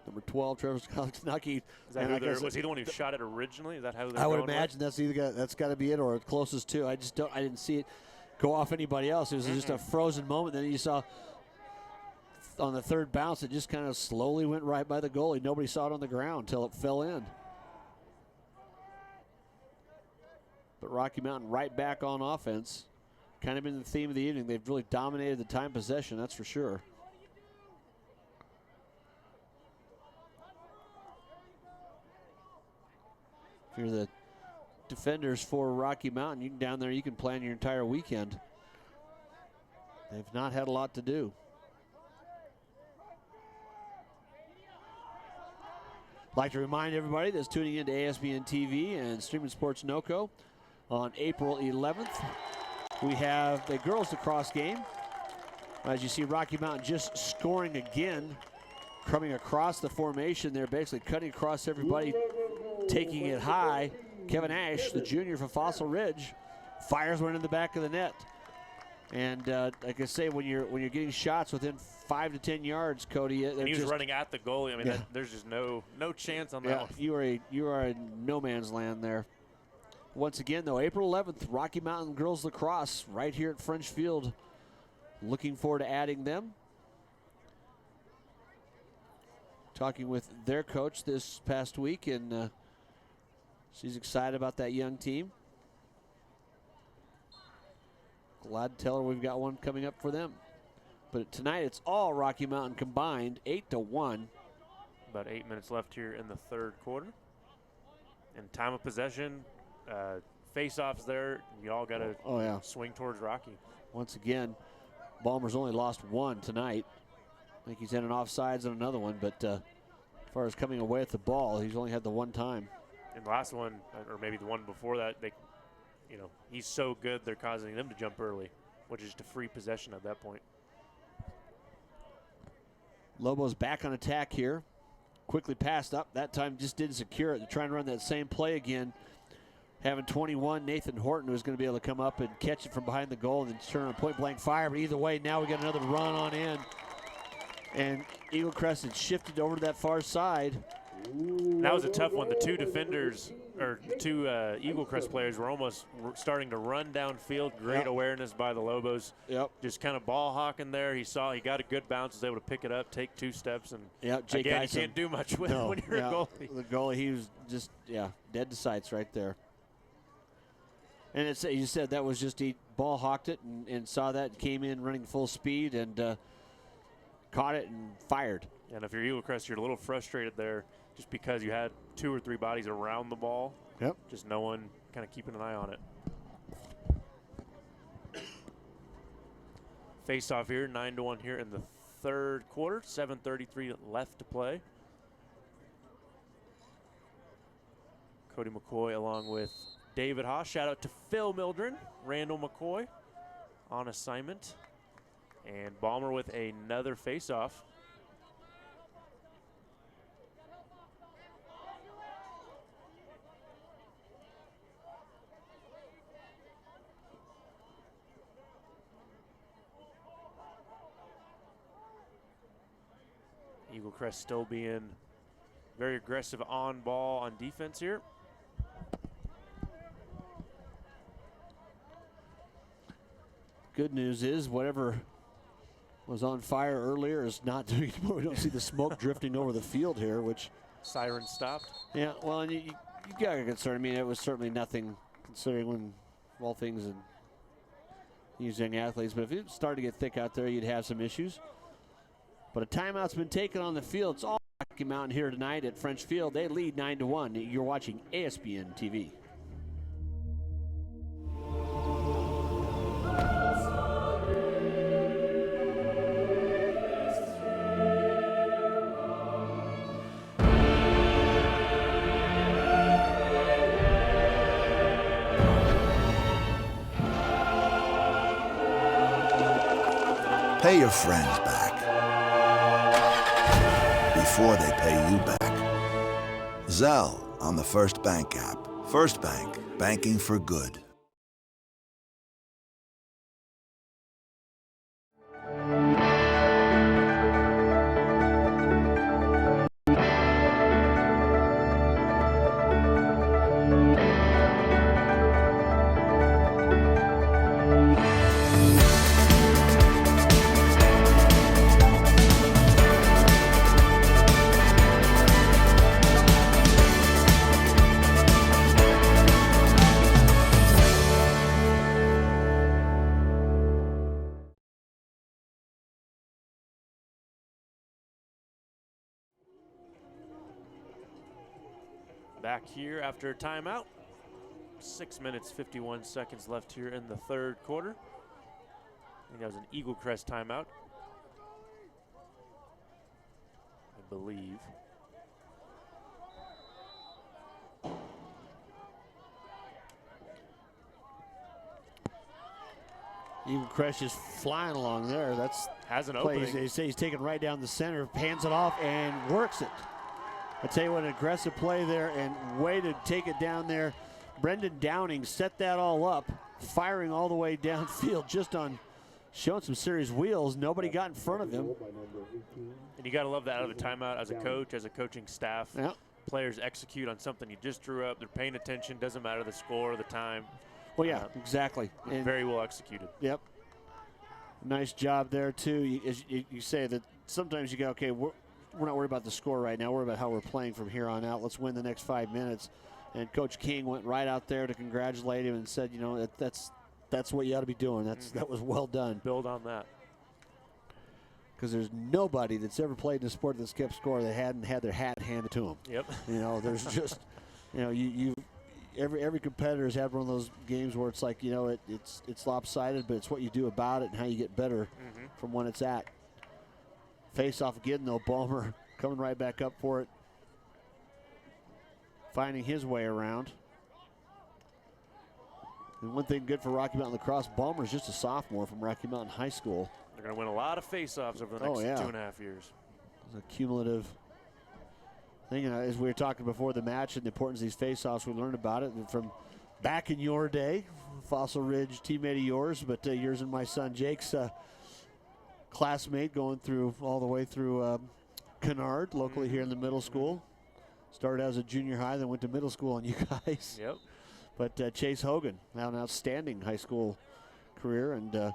Number 12, Trevor Skalnick. Is that was he the one who shot it originally? Is that how they're I would going imagine that's got to be it or closest to. I didn't see it go off anybody else. It was just a frozen moment. Then you saw on the third bounce, it just kind of slowly went right by the goalie. Nobody saw it on the ground until it fell in. But Rocky Mountain right back on offense. Kind of been the theme of the evening. They've really dominated the time possession, that's for sure. If you're the defenders for Rocky Mountain, you can down there, you can plan your entire weekend. They've not had a lot to do. I'd like to remind everybody that's tuning into ASBN TV and Streaming Sports NOCO on April 11th. We have a girls lacrosse game. As you see, Rocky Mountain just scoring again, coming across the formation. They're basically cutting across everybody, taking it high. Kevin Ash, the junior from Fossil Ridge, fires one in the back of the net. And like I say, when you're getting shots within 5 to 10 yards, Cody, and he was running at the goalie. I mean, there's just no chance on that one. You are in no man's land there. Once again, though, April 11th, Rocky Mountain Girls Lacrosse right here at French Field. Looking forward to adding them. Talking with their coach this past week, and she's excited about that young team. Glad to tell her we've got one coming up for them. But tonight it's all Rocky Mountain combined, 8-1. About 8 minutes left here in the third quarter. And time of possession, face-offs there. You all got to swing towards Rocky. Once again, Ballmer's only lost one tonight. I think he's had an offsides on another one, but as far as coming away with the ball, he's only had the one time. And the last one, or maybe the one before that, he's so good they're causing them to jump early, which is just a free possession at that point. Lobos back on attack here. Quickly passed up. That time just didn't secure it. They're trying to run that same play again. Having 21, Nathan Horton, who's going to be able to come up and catch it from behind the goal and then turn on a point-blank fire. But either way, now we got another run on in. And Eaglecrest had shifted over to that far side. That was a tough one. The two defenders, or the two Eaglecrest players, were almost starting to run downfield. Great awareness by the Lobos. Just kind of ball hawking there. He got a good bounce, was able to pick it up, take 2 steps, and Jake again, Eisen, you can't do much with it when you're a goalie. The goalie, he was just dead to sights right there. And it's, you said that was just he ball hawked it and saw that, came in running full speed and caught it and fired. And if you're Eaglecrest, you're a little frustrated there just because you had 2 or 3 bodies around the ball. Just no one kind of keeping an eye on it. Face off here, 9-1 here in the third quarter. 7:33 left to play. Cody McCoy along with David Haase. Shout out to Phil Mildren, Randall McCoy on assignment. And Ballmer with another face-off. Eaglecrest still being very aggressive on ball on defense here. Good news is whatever was on fire earlier is not doing it anymore. We don't see the smoke drifting over the field here, which siren stopped. Yeah, well, and you got a concern. I mean, it was certainly nothing considering when of all things and using athletes, but if it started to get thick out there, you'd have some issues. But a timeout's been taken on the field. It's all Rocky Mountain here tonight at French Field. They lead 9-1. You're watching ASBN TV. Pay your friends back before they pay you back. Zelle on the First Bank app. First Bank, banking for good. back here after a timeout. 6 minutes, 51 seconds left here in the third quarter. I think that was an Eaglecrest timeout, I believe. Eaglecrest is flying along there. Has an play. opening. They say he's taken right down the center, hands it off, and works it. I tell you what, an aggressive play there and way to take it down there. Brendan Downing set that all up, firing all the way downfield, just on showing some serious wheels. Nobody got in front of him. And you got to love that out of the timeout as a coach, as a coaching staff. Yeah. Players execute on something you just drew up. They're paying attention. Doesn't matter the score or the time. Well, yeah, exactly. And very well executed. Yep. Nice job there, too. You say that sometimes you go, okay, we're not worried about the score right now. We're about how we're playing from here on out. Let's win the next 5 minutes. And Coach King went right out there to congratulate him and said, you know, that's what you ought to be doing. That was well done. Build on that. Because there's nobody that's ever played in a sport that's kept score that hadn't had their hat handed to them. Yep. You know, there's just, you know, every competitor has had one of those games where it's like, you know, it's lopsided, but it's what you do about it and how you get better from when it's at. Face off again, though. Ballmer coming right back up for it. Finding his way around. And one thing good for Rocky Mountain Lacrosse, Ballmer's just a sophomore from Rocky Mountain High School. They're going to win a lot of face-offs over the next 2.5 years. It's a cumulative thing. And as we were talking before the match and the importance of these face-offs, we learned about it from back in your day. Fossil Ridge teammate of yours, but yours and my son Jake's classmate going through all the way through Kennard, locally here in the middle school. Started as a junior high, then went to middle school on you guys. Yep. But Chase Hogan, now an outstanding high school career. And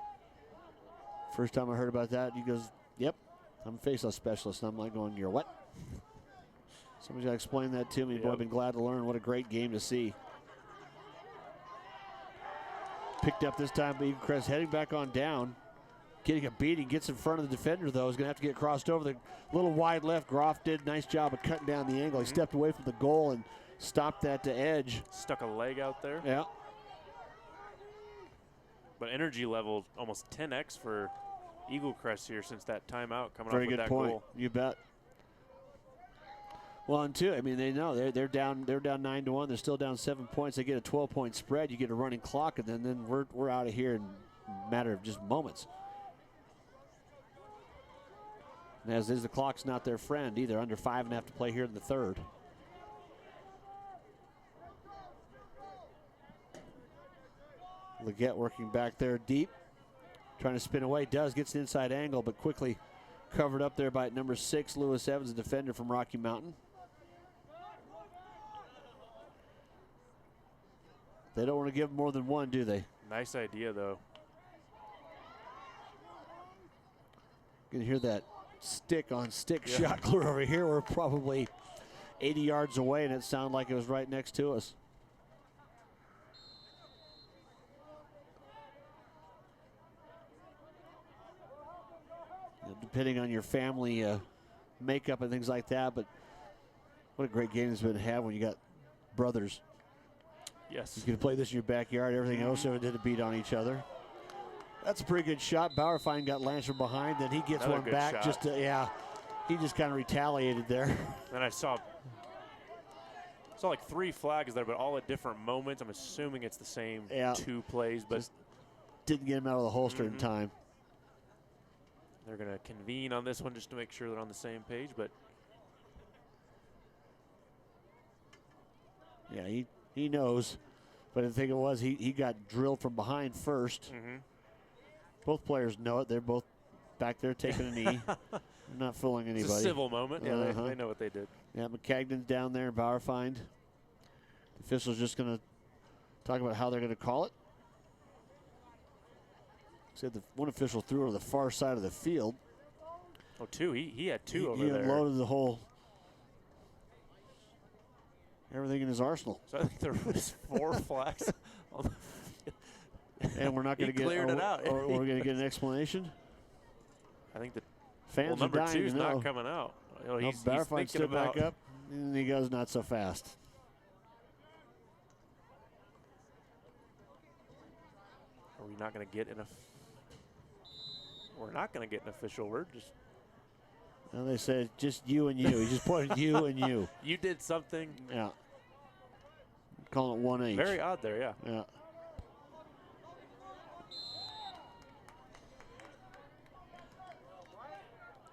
first time I heard about that, he goes, yep, I'm a face-off specialist. And I'm like going, you're what? Somebody's got to explain that to me. Boy, I've been glad to learn. What a great game to see. Picked up this time by Eaglecrest, heading back on down. Getting a beating, gets in front of the defender, though. He's going to have to get crossed over. The little wide left. Groff did a nice job of cutting down the angle. He stepped away from the goal and stopped that to edge. Stuck a leg out there. Yeah. But energy level almost 10x for Eaglecrest here since that timeout coming Very off with good that point. goal. You bet. Well, and two, I mean, they know they're down 9-1. They're still down 7 points. They get a 12-point spread. You get a running clock, and then we're out of here in a matter of just moments. And as is, the clock's not their friend either. Under 5.5 to play here in the third. Leggett working back there deep. Trying to spin away. Gets an inside angle, but quickly covered up there by number 6, Lewis Evans, a defender from Rocky Mountain. They don't want to give more than one, do they? Nice idea, though. You can hear that stick-on-stick shot clear over here. We're probably 80 yards away, and it sounded like it was right next to us. Depending on your family makeup and things like that, but what a great game it's been to have when you got brothers. Yes. You can play this in your backyard. Everything else did a beat on each other. That's a pretty good shot. Bauerfein got Lance from behind, then he gets Another one back. Shot. He just kind of retaliated there. Then I saw like 3 flags there, but all at different moments. I'm assuming it's the same 2 plays, but just didn't get him out of the holster in time. They're going to convene on this one just to make sure they're on the same page, but yeah, he knows. But the thing it was, he got drilled from behind first. Both players know it. They're both back there taking a knee. Not fooling anybody. It's a civil moment. Yeah, they know what they did. Yeah, McCagnon's down there, Bauerfein. The official's just going to talk about how they're going to call it. Said the one official threw over the far side of the field. Oh, 2. He had 2 over there. He unloaded the whole, everything in his arsenal. So I think there was 4 flags on the field. And we're not going to get cleared it out. Or we're going to get an explanation. I think the fans number are dying 2's to know. not coming out. He's Bauerfein thinking stood about back up, and he goes, not so fast. we're not going to get an official word. Just and they said just you and you. He just pointed you and you. You did something. Yeah. Calling it 1H. Very odd there, yeah. Yeah.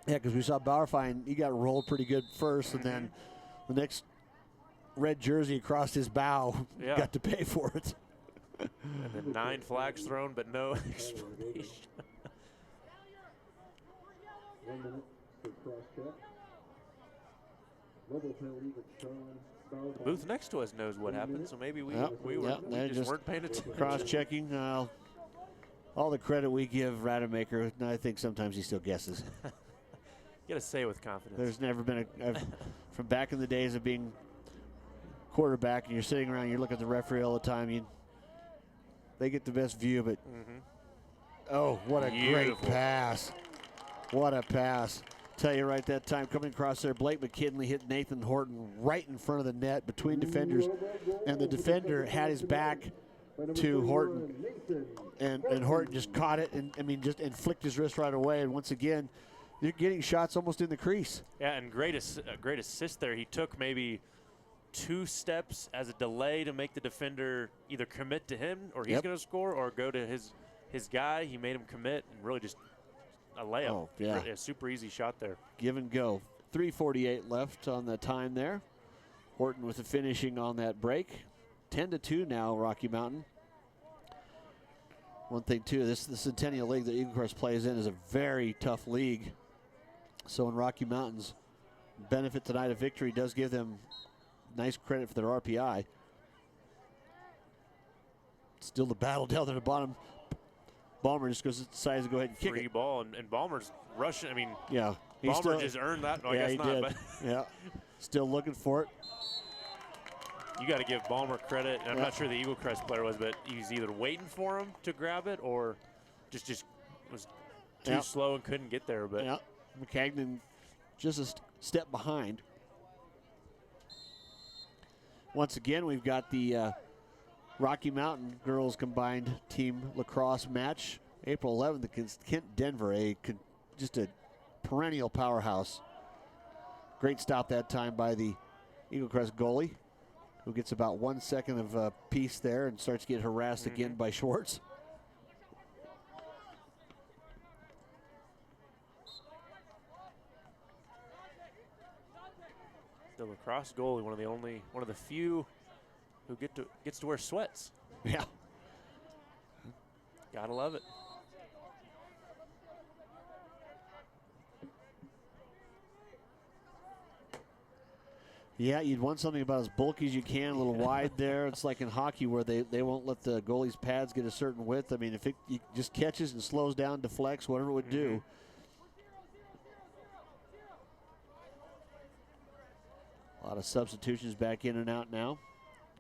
Yeah, because we saw Bauerfein, he got rolled pretty good first, and then the next red jersey across his bow got to pay for it. And then 9 flags thrown, but no explanation. 1 minute for cross check. Mobile penalty with Sean Starr. The booth next to us knows what happened, so maybe we just weren't paying attention. Cross-checking. All the credit we give Rademacher, I think sometimes he still guesses. You got to say it with confidence. There's never been from back in the days of being quarterback and you're sitting around, you look at the referee all the time, they get the best view, but oh, what a great pass. What a pass. Tell you right that time, coming across there, Blake McKinley hit Nathan Horton right in front of the net between defenders, and the defender had his back to Horton, and Horton just caught it and and flicked his wrist right away. And once again, you're getting shots almost in the crease. Yeah, and great assist there. He took maybe 2 steps as a delay to make the defender either commit to him, or he's going to score, or go to his guy. He made him commit, and really just a layup. Oh, yeah. A super easy shot there. Give and go. 3:48 left on the time there. Horton with the finishing on that break. 10-2 now, Rocky Mountain. One thing, too, the Centennial League that Eaglecrest plays in is a very tough league. So in Rocky Mountain's benefit tonight, a victory does give them nice credit for their RPI. Still the battle down there at the bottom. Ballmer just decides to go ahead and kick Free it. ball, and Ballmer's rushing. I mean, yeah, Ballmer just earned that. No, yeah, I guess he not. did. But yeah, still looking for it. You got to give Ballmer credit. I'm not sure the Eaglecrest player was, but he's either waiting for him to grab it or just was too slow and couldn't get there. But McCagnon just a step behind. Once again, we've got the Rocky Mountain girls combined team lacrosse match. April 11th against Kent Denver, just a perennial powerhouse. Great stop that time by the Eaglecrest goalie, who gets about 1 second of peace there and starts to get harassed again by Schwartz. the lacrosse goalie, one of the few who gets to wear sweats. Yeah. Gotta love it. Yeah, you'd want something about as bulky as you can, a little wide there. It's like in hockey where they won't let the goalie's pads get a certain width. I mean, if it just catches and slows down, deflects, whatever it would do. A lot of substitutions back in and out now.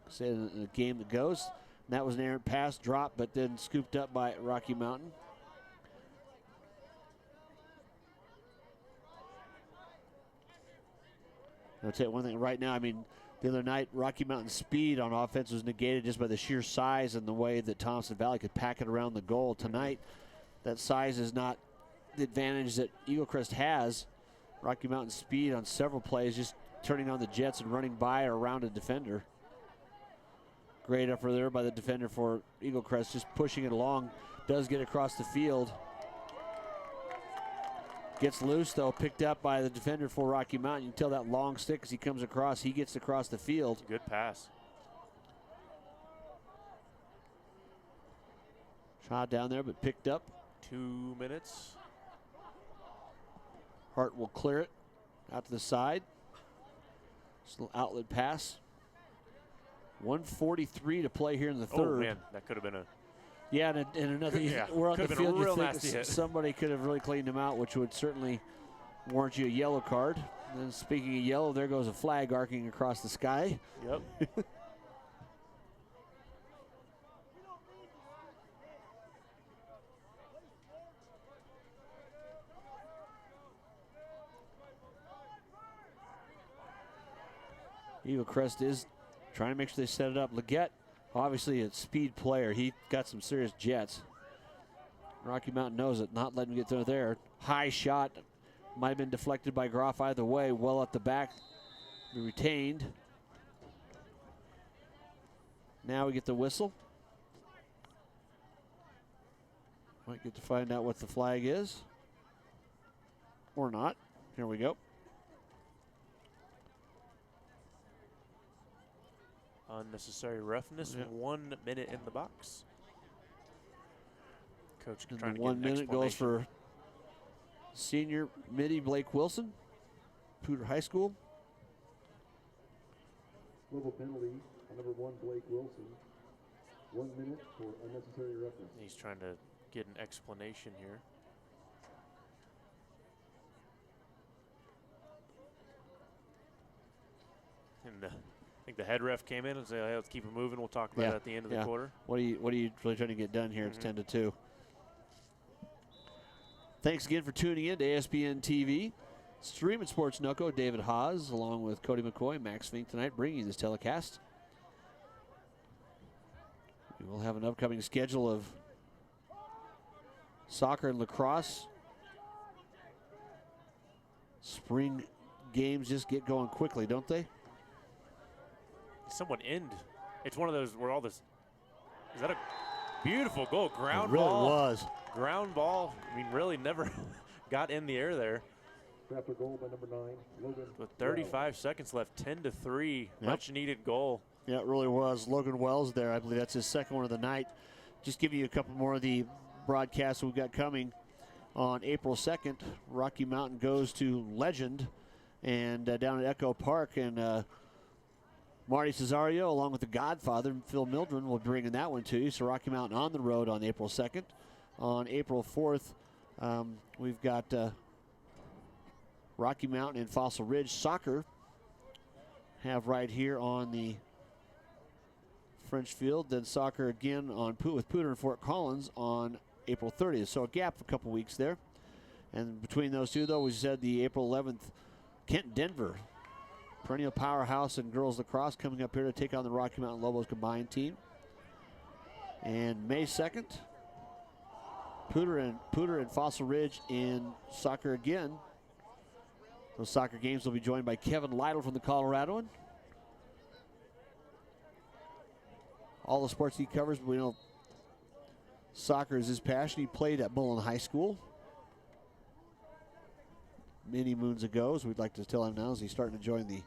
Say in the game that goes. And that was an errant pass, drop, but then scooped up by Rocky Mountain. I'll tell you one thing right now, I mean, the other night, Rocky Mountain's speed on offense was negated just by the sheer size and the way that Thompson Valley could pack it around the goal. Tonight, that size is not the advantage that Eaglecrest has. Rocky Mountain's speed on several plays, just turning on the jets and running by or around a defender. Great effort there by the defender for Eaglecrest, just pushing it along. Does get across the field. Gets loose, though, picked up by the defender for Rocky Mountain. You can tell that long stick as he comes across. He gets across the field. Good pass. Shot down there, but picked up. 2 minutes. Hart will clear it out to the side. Just a little outlet pass. 1:43 to play here in the third. Oh, man, that could have been a... Yeah, and another, we're on the field, you think somebody could have really cleaned him out, which would certainly warrant you a yellow card. And then speaking of yellow, there goes a flag arcing across the sky. Yep. Eaglecrest is trying to make sure they set it up. Leggett, obviously a speed player. He got some serious jets. Rocky Mountain knows it, not letting him get through there. High shot, might have been deflected by Groff either way, well at the back, be retained. Now we get the whistle. Might get to find out what the flag is. Or not. Here we go. Unnecessary roughness, 1 minute in the box. Coach And trying the to 1 get an minute goes for senior midi Blake Wilson, Poudre High School. Global penalty on number 1, Blake Wilson. 1 minute for unnecessary roughness. He's trying to get an explanation here. And I think the head ref came in and said, hey, let's keep it moving. We'll talk about it at the end of the quarter. What are you really trying to get done here? It's 10-2. Thanks again for tuning in to ASBN TV. Streaming Sports NOCO, David Haase, along with Cody McCoy, Max Fink tonight, bringing you this telecast. We will have an upcoming schedule of soccer and lacrosse. Spring games just get going quickly, don't they? Someone end. It's one of those where all this. Is that a beautiful goal? Ground it really ball. Was. Ground ball. I mean, really never got in the air there. After goal by number 9, Logan. With 35 seconds left, 10-3. Yep. Much needed goal. Yeah, it really was. Logan Wells there. I believe that's his second one of the night. Just giving you a couple more of the broadcasts we've got coming. On April 2nd, Rocky Mountain goes to Legend and down at Echo Park. And Marty Cesario, along with the Godfather, Phil Mildren, will bring in that one to you. So Rocky Mountain on the road on April 2nd. On April 4th, we've got Rocky Mountain and Fossil Ridge soccer have right here on the French field. Then soccer again on with Poudre and Fort Collins on April 30th. So a gap of a couple weeks there. And between those two, though, we said the April 11th, Kent Denver, perennial powerhouse in girls lacrosse, coming up here to take on the Rocky Mountain Lobos combined team. And May 2nd, Poudre and Fossil Ridge in soccer again. Those soccer games will be joined by Kevin Lytle from the Coloradoan. All the sports he covers, but we know soccer is his passion. He played at Mullen High School many moons ago, as we'd like to tell him now, as he's starting to join the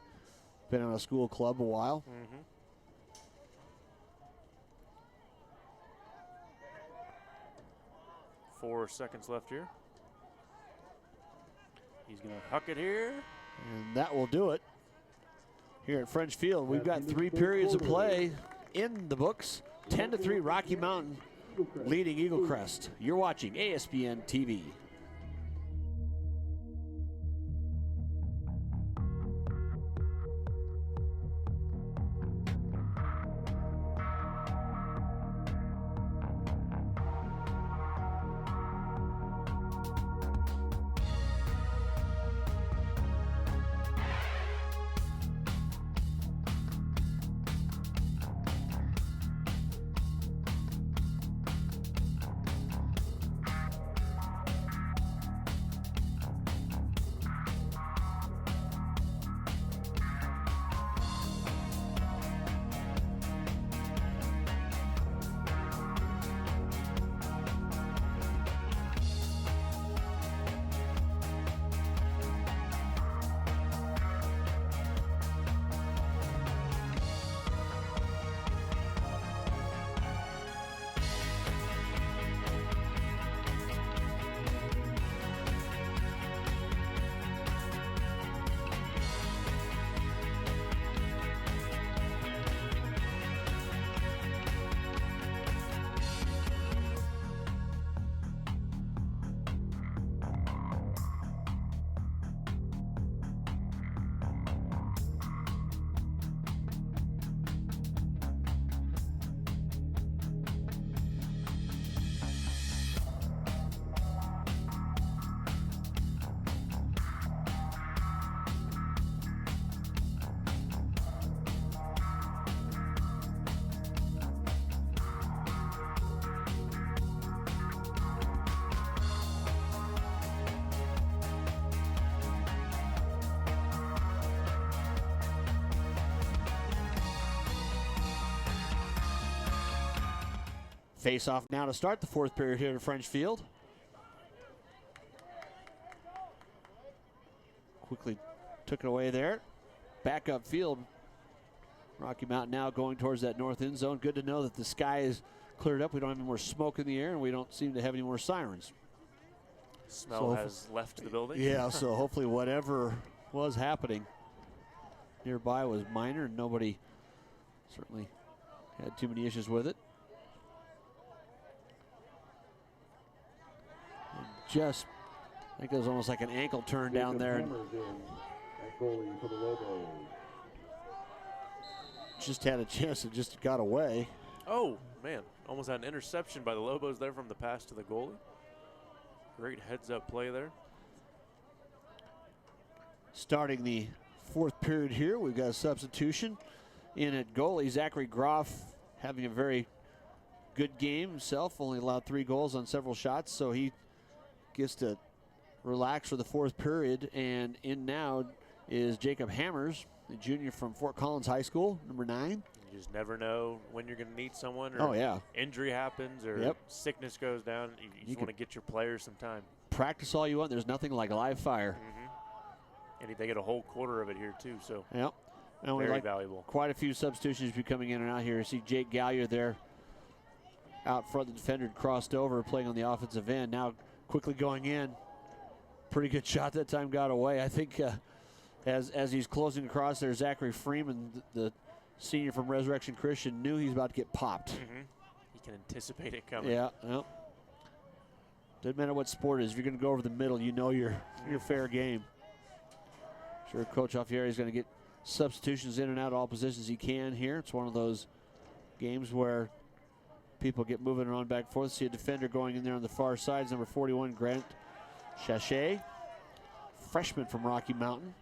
Banana School Club a while. 4 seconds left here. He's going to huck it here. And that will do it. Here at French Field, we've got 3 periods of play in the books. 10-3 Rocky Mountain leading Eaglecrest. You're watching ASBN TV. Face off now to start the fourth period here at French Field. Quickly took it away there. Back up field. Rocky Mountain now going towards that north end zone. Good to know that the sky is cleared up. We don't have any more smoke in the air, and we don't seem to have any more sirens. Smell has left the building. Yeah, so hopefully whatever was happening nearby was minor, and nobody certainly had too many issues with it. And just, I think it was almost like an ankle turn down there. And goalie for the Lobos. Just had a chance, it just got away. Oh, man. Almost had an interception by the Lobos there from the pass to the goalie. Great heads-up play there. Starting the fourth period here, we've got a substitution in at goalie. Zachary Groff having a very good game himself, only allowed 3 goals on several shots, so he gets to relax for the fourth period. And in now is Jacob Hammers, the junior from Fort Collins High School, number 9. You just never know when you're going to need someone, or injury happens, or sickness goes down. You just want to get your players some time. Practice all you want. There's nothing like live fire. And they get a whole quarter of it here, too. So and very valuable. Quite a few substitutions be coming in and out here. You see Jake Gallier there out front. The defender crossed over, playing on the offensive end. Now quickly going in. Pretty good shot that time, got away. I think as he's closing across there, Zachary Freeman, the senior from Resurrection Christian, knew he was about to get popped. He can anticipate it coming. Yeah. Doesn't matter what sport it is. If you're going to go over the middle, you know you're fair game. Sure, Coach Alfieri is going to get substitutions in and out of all positions he can here. It's one of those games where people get moving around back and forth. See a defender going in there on the far side. It's number 41, Grant Chachet, freshman from Rocky Mountain.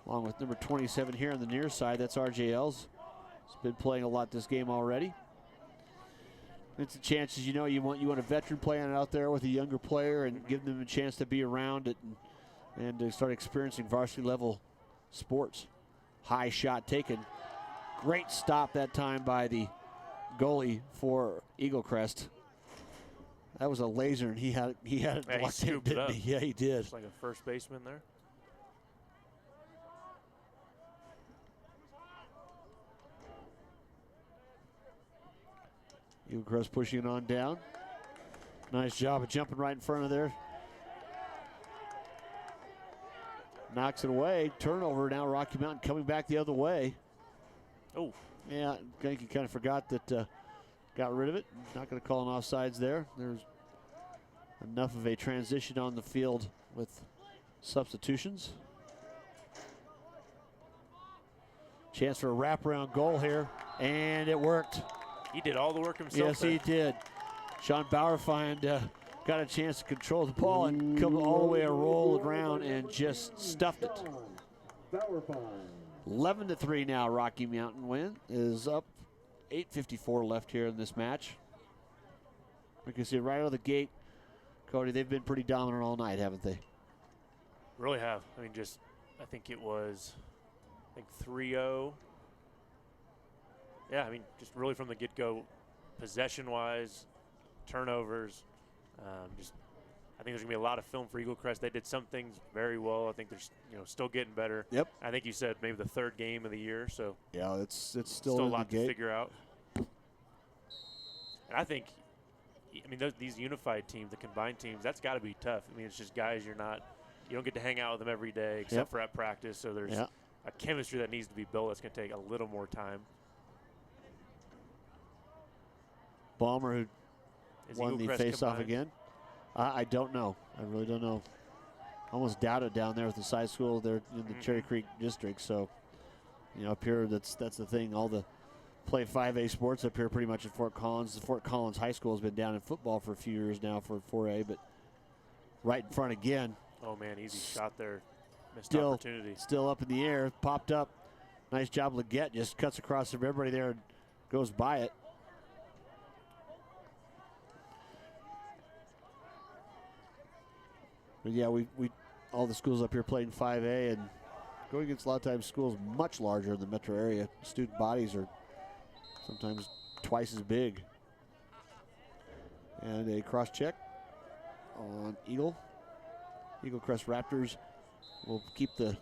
Along with number 27 here on the near side, that's RJ Els. He's been playing a lot this game already. It's a chance, you want a veteran playing out there with a younger player and give them a chance to be around it and to start experiencing varsity level sports. High shot taken. Great stop that time by the goalie for Eaglecrest. That was a laser, and he had it blocked in, didn't he? Yeah, he did. Just like a first baseman there. Eaglecrest pushing it on down. Nice job of jumping right in front of there. Knocks it away. Turnover now. Rocky Mountain coming back the other way. Oh. Yeah, I think he kind of forgot that, got rid of it. Not going to call an offsides there. There's enough of a transition on the field with substitutions. Chance for a wraparound goal here, and it worked. He did all the work himself. Yes, he did. Sean Bauerfeind got a chance to control the ball and come all the way and roll around and just stuffed it. 11-3 now. Rocky Mountain win is up. 8:54 left here in this match. We can see right out of the gate, Cody, they've been pretty dominant all night, haven't they? Really have. I mean, I think it was 3-0. Yeah, I mean, just really from the get-go, possession-wise, turnovers, I think there's going to be a lot of film for Eaglecrest. They did some things very well. I think they're still getting better. Yep. I think you said maybe the 3rd game of the year, so yeah, it's still a lot to figure out. And I think, these unified teams, the combined teams, that's got to be tough. I mean, it's just guys you don't get to hang out with them every day except for at practice. So there's a chemistry that needs to be built that's going to take a little more time. Balmer, who won the face-off again. I don't know. I really don't know. Almost doubt it down there with the side school there in the Cherry Creek district. So, up here, that's the thing. All the play 5A sports up here pretty much at Fort Collins. The Fort Collins High School has been down in football for a few years now for 4A, but right in front again. Oh, man, easy shot there. Missed opportunity. Still up in the air, popped up. Nice job, Leggett just cuts across from everybody there and goes by it. But yeah, we all the schools up here playing 5A and going against a lot of times schools much larger in the metro area. Student bodies are sometimes twice as big. And a cross check on Eagle. Eaglecrest Raptors will keep the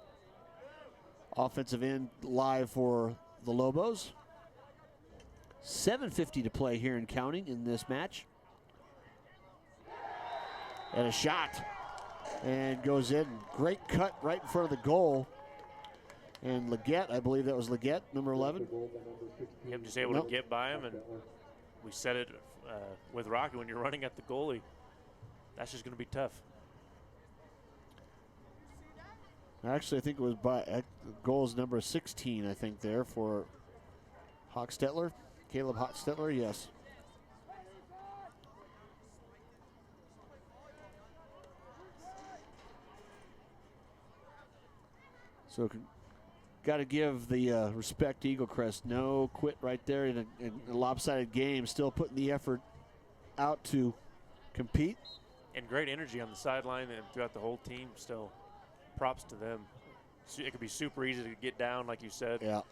offensive end live for the Lobos. 7:50 to play here and counting in this match. And a shot. And goes in. Great cut right in front of the goal. And Leggett, I believe that was Leggett, number 11. Yep, just able to get by him. And we said it with Rocky, when you're running at the goalie, that's just going to be tough. Actually, I think it was by goals number 16, I think, there for Hochstetler. Caleb Hochstetler, yes. So got to give the respect to Eaglecrest. No quit right there in a lopsided game. Still putting the effort out to compete. And great energy on the sideline and throughout the whole team. Still, props to them. It could be super easy to get down, like you said. Yeah.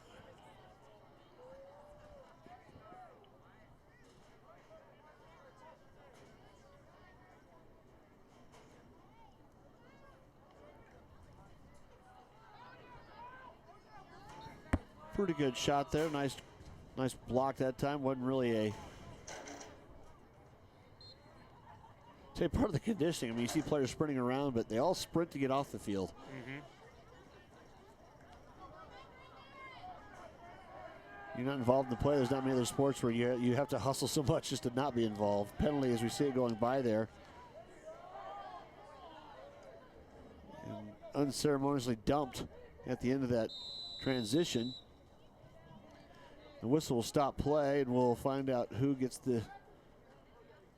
Pretty good shot there. Nice block that time. Wasn't really a part of the conditioning. I mean, you see players sprinting around, but they all sprint to get off the field. Mm-hmm. You're not involved in the play. There's not many other sports where you have to hustle so much just to not be involved. Penalty, as we see it going by there. And unceremoniously dumped at the end of that transition. The whistle will stop play, and we'll find out who gets to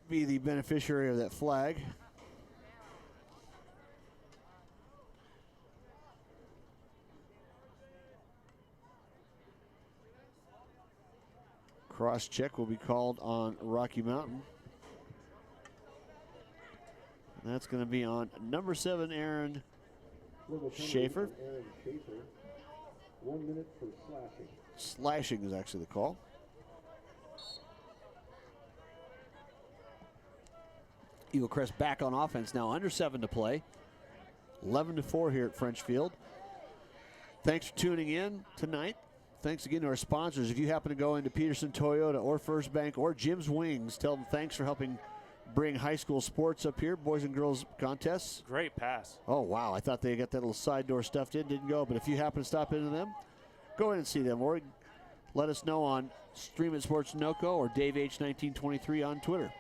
be the beneficiary of that flag. Cross check will be called on Rocky Mountain. And that's going to be on number 7, Aaron Schaefer. 1 minute for slashing. Slashing is actually the call. Eaglecrest back on offense now, under 7 to play. 11-4 here at French Field. Thanks for tuning in tonight. Thanks again to our sponsors. If you happen to go into Pedersen Toyota or First Bank or Jim's Wings, tell them thanks for helping bring high school sports up here, boys and girls contests. Great pass. Oh, wow. I thought they got that little side door stuffed in. Didn't go. But if you happen to stop into them, go in and see them. Or let us know on Stream It Sports NOCO or Dave H1923 on Twitter.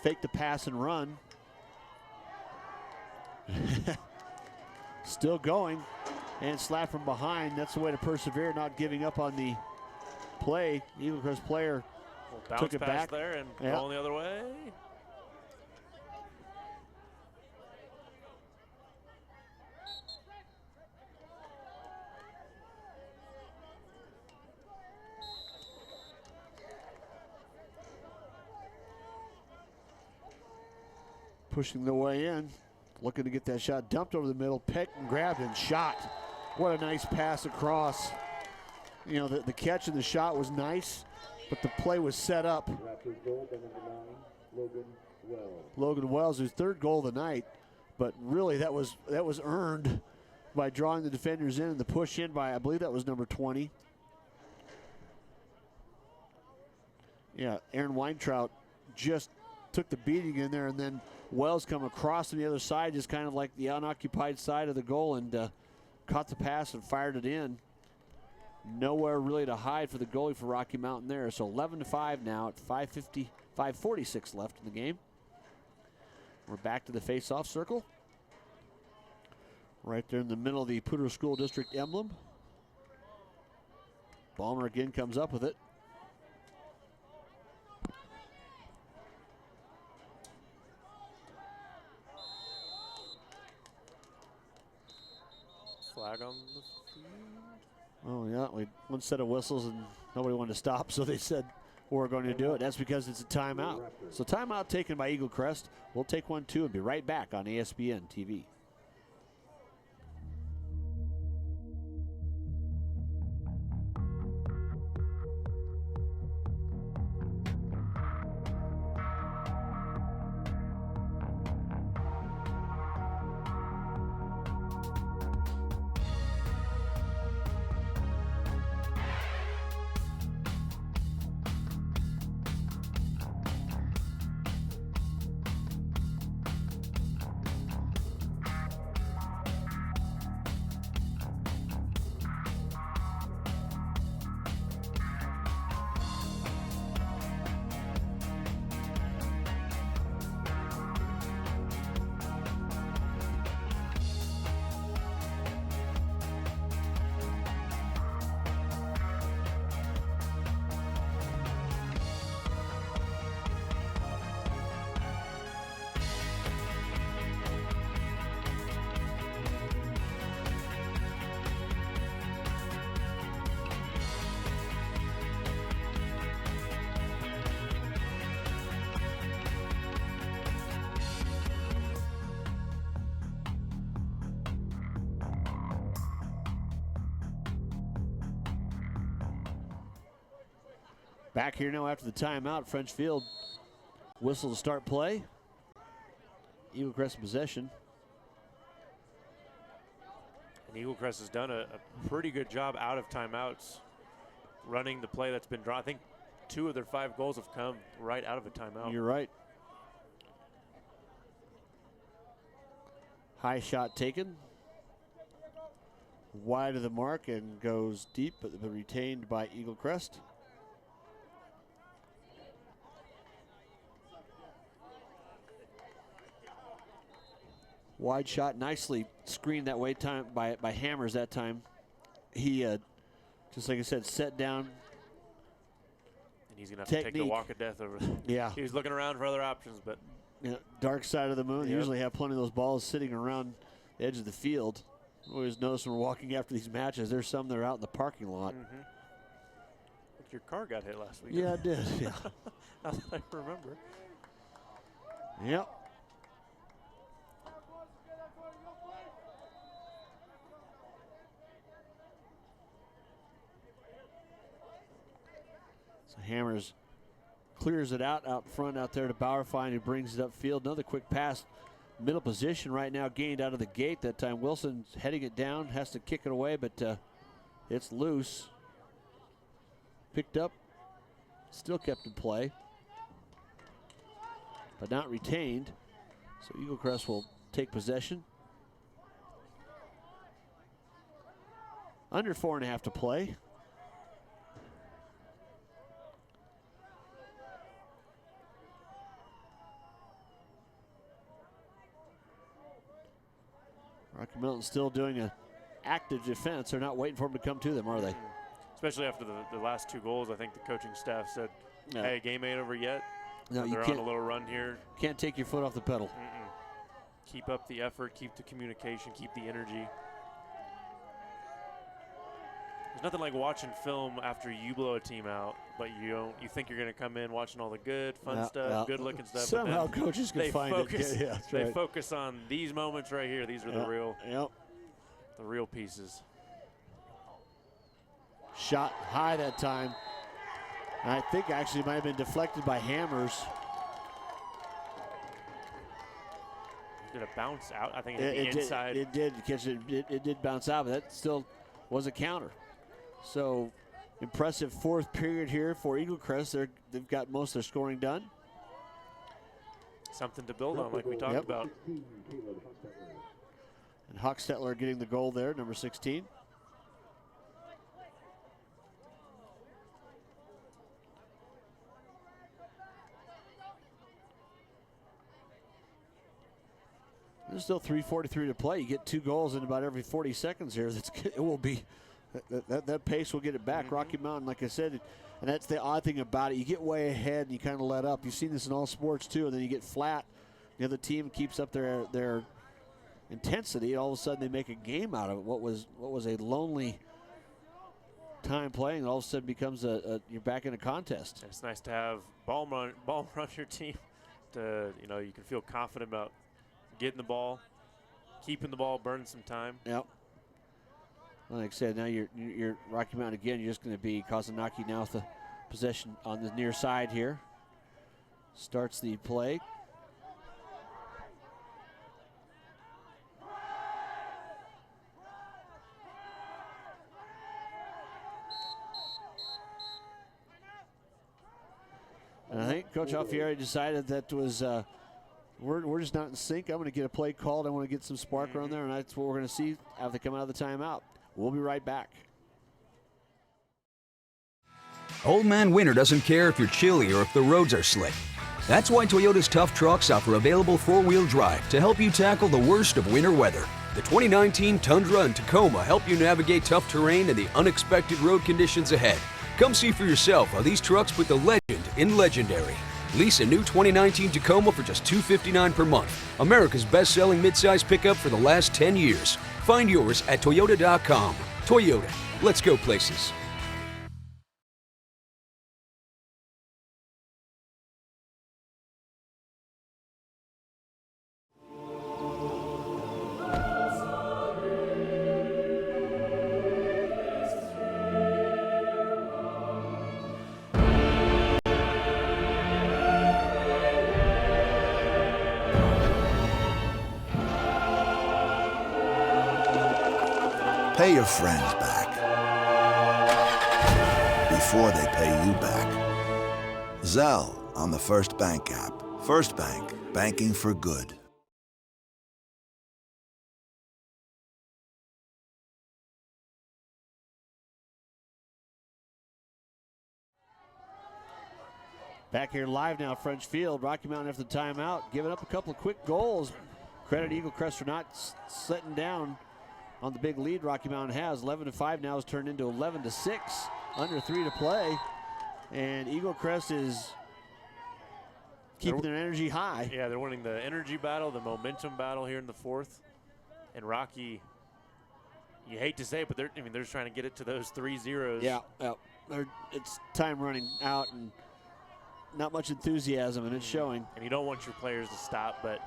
Fake the pass and run. Still going. And slap from behind. That's the way to persevere, not giving up on the play. Eaglecrest player took it back there and yeah. Going the other way. Pushing the way in, looking to get that shot dumped over the middle, picked and grabbed and shot. What a nice pass across. You know, the catch and the shot was nice, but the play was set up. Raptors goal by number 9, Logan Wells. Logan Wells, his 3rd goal of the night, but really that was earned by drawing the defenders in and the push in by, I believe that was number 20. Yeah, Aaron Weintraut just took the beating in there, and then Wells come across on the other side, just kind of like the unoccupied side of the goal, and caught the pass and fired it in. Nowhere really to hide for the goalie for Rocky Mountain there. So 11-5 now at 5:46 left in the game. We're back to the face-off circle. Right there in the middle of the Poudre School District emblem. Ballmer again comes up with it. Flag on the field. Oh, yeah, we one set of whistles and nobody wanted to stop, so they said, we're going to do it. That's because it's a timeout. So timeout taken by Eaglecrest. We'll take one too and be right back on ESPN TV. Back here now after the timeout. French Field whistle to start play. Eaglecrest possession. And Eaglecrest has done a pretty good job out of timeouts, running the play that's been drawn. I think 2 of their 5 goals have come right out of a timeout. You're right. High shot taken. Wide of the mark and goes deep, but retained by Eaglecrest. Wide shot, nicely screened that way by Hammers that time. He, just like I said, set down. And he's going to have to take the walk of death over there. Yeah. He was looking around for other options, but. Yeah, dark side of the moon. Yep. They usually have plenty of those balls sitting around the edge of the field. Always notice when we're walking after these matches, there's some that are out in the parking lot. Mm-hmm. Your car got hit last week. Yeah, it did. Yeah. Now that I remember. Yep. So Hammers clears it out front out there to Bauerfein, who brings it upfield. Another quick pass. Middle position right now gained out of the gate. That time Wilson's heading it down, has to kick it away, but it's loose. Picked up, still kept in play, but not retained. So Eaglecrest will take possession. Under 4.5 to play. Rocky Mountain still doing an active defense. They're not waiting for them to come to them, are they? Especially after the last 2 goals, I think the coaching staff said, hey, game ain't over yet. No, they're on a little run here. Can't take your foot off the pedal. Keep up the effort, keep the communication, keep the energy. There's nothing like watching film after you blow a team out, but you think you're going to come in watching all the good, fun stuff, good-looking stuff. Somehow coaches can find it. Yeah, that's they right. focus on these moments right here. These are the real pieces. Shot high that time. I think actually it might have been deflected by Hammers. Did it bounce out? I think it hit the inside. It did catch it. It did bounce out, but that still was a counter. So impressive 4th period here for Eaglecrest. They've got most of their scoring done. Something to build on, like we talked about. And Hochstetler getting the goal there, number 16. There's still 3:43 to play. You get 2 goals in about every 40 seconds here. It will be that pace will get it back. Rocky Mountain, like I said, and that's the odd thing about it. You get way ahead and you kind of let up. You've seen this in all sports too, and then you get flat. The other team keeps up their intensity, and all of a sudden they make a game out of it. What was a lonely time playing, all of a sudden becomes you're back in a contest. It's nice to have ball run your team. You can feel confident about getting the ball, keeping the ball, burning some time. Yep. Like I said, now you're Rocky Mountain again. You're just going to be Kazanaki now with the possession on the near side here. Starts the play. And I think Coach Alfieri decided that was we're just not in sync. I'm going to get a play called. I want to get some spark around there, and that's what we're going to see after they come out of the timeout. We'll be right back. Old Man Winter doesn't care if you're chilly or if the roads are slick. That's why Toyota's tough trucks offer available four-wheel drive to help you tackle the worst of winter weather. The 2019 Tundra and Tacoma help you navigate tough terrain and the unexpected road conditions ahead. Come see for yourself how these trucks put the legend in legendary. Lease a new 2019 Tacoma for just $259 per month. America's best-selling midsize pickup for the last 10 years. Find yours at Toyota.com. Toyota, let's go places. Pay your friends back before they pay you back. Zelle on the First Bank app. First Bank, banking for good. Back here live now, French Field. Rocky Mountain after the timeout, giving up a couple of quick goals. Credit Eaglecrest for not sitting down on the big lead Rocky Mountain has. 11-5 now has turned into 11-6. Under 3 to play. And Eaglecrest is keeping their energy high. Yeah, they're winning the energy battle, the momentum battle here in the fourth. And Rocky, you hate to say it, but they're just trying to get it to those 3-0s. Yeah. It's time running out and not much enthusiasm, and it's showing. And you don't want your players to stop, but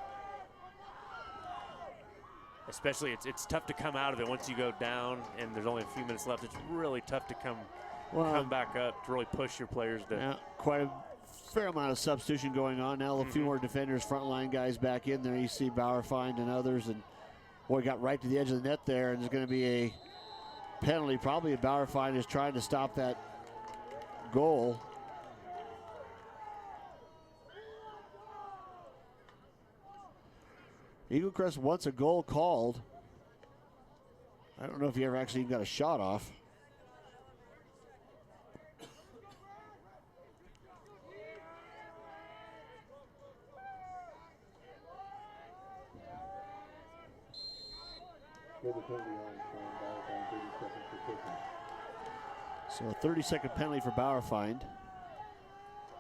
especially it's tough to come out of it once you go down and there's only a few minutes left. It's really tough to come back up, to really push your players to. Yeah, quite a fair amount of substitution going on now. A few more defenders, frontline guys back in there. You see Bauerfeind and others, and boy, got right to the edge of the net there, and there's going to be a penalty. Probably Bauerfeind is trying to stop that goal. Eaglecrest wants a goal called. I don't know if he ever actually got a shot off. So a 30-second penalty for Bauerfeind.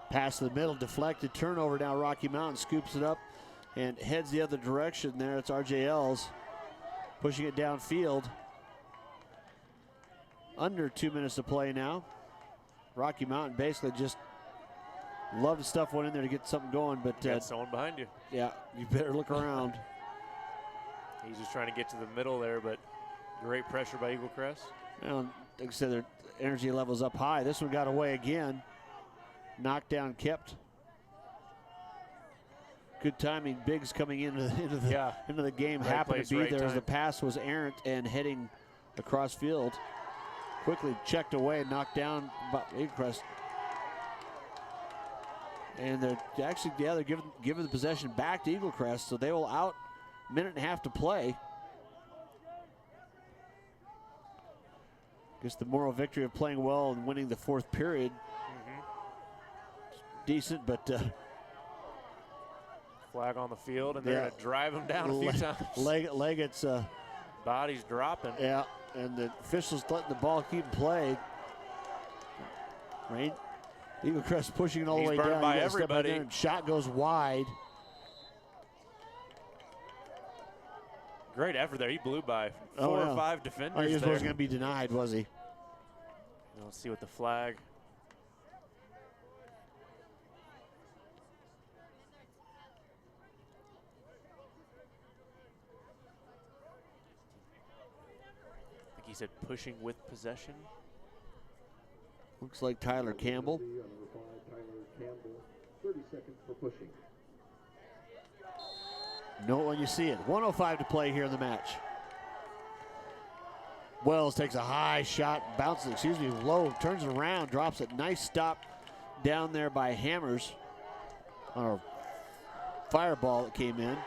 Pass to the middle, deflected, turnover now. Rocky Mountain scoops it up and heads the other direction there. It's RJL's pushing it downfield. Under 2 minutes to play now. Rocky Mountain basically just loved to stuff one in there to get something going, but got someone behind you. Yeah, you better look around. He's just trying to get to the middle there, but great pressure by Eaglecrest. Well, like I said, their energy levels up high. This one got away again. Knockdown kept. Good timing. Biggs coming into the game. Right Happened place, to be right there as time. the pass was errant and heading across field. Quickly checked away and knocked down by Eaglecrest. And they're actually, they're giving the possession back to Eaglecrest, so they will out. Minute and a half to play. Guess the moral victory of playing well and winning the fourth period. Decent, but flag on the field, and they're going to drive him down a few times. Leggett's body's dropping. Yeah, and the officials letting the ball keep play. Right, Eaglecrest pushing it all the way down. By everybody. And shot goes wide. Great effort there. He blew by four or five defenders. He there. wasn't going to be denied, was he? Let's see what the flag. I think he said pushing with possession. Looks like Tyler Campbell. Number 5, Tyler Campbell. 30 seconds for pushing. Know it when you see it. 1:05 to play here in the match. Wells takes a high shot, bounces, low, turns it around, drops it. Nice stop down there by Hammers on a fireball that came in.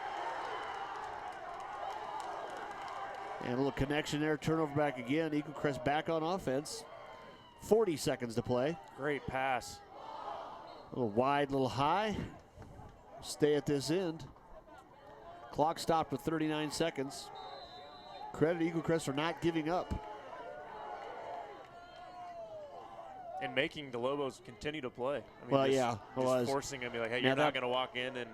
And a little connection there, turnover back again. Eaglecrest back on offense. 40 seconds to play. Great pass. A little wide, a little high. Stay at this end. Clock stopped with 39 seconds. Credit Eaglecrest for not giving up. And making the Lobos continue to play. I mean, Well, yeah, it was. Forcing them, be like, hey, Now you're not that- going to walk in and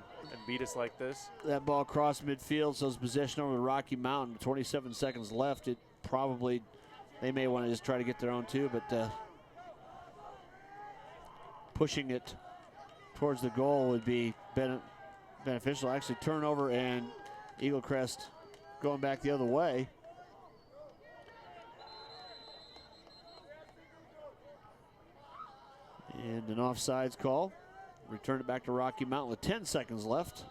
beat us like this. That ball crossed midfield, so it's possession over the Rocky Mountain. 27 seconds left. It probably, they may want to just try to get their own too, but pushing it towards the goal would be beneficial. Actually, turnover and Eaglecrest going back the other way. And an offsides call. Return it back to Rocky Mountain with 10 seconds left.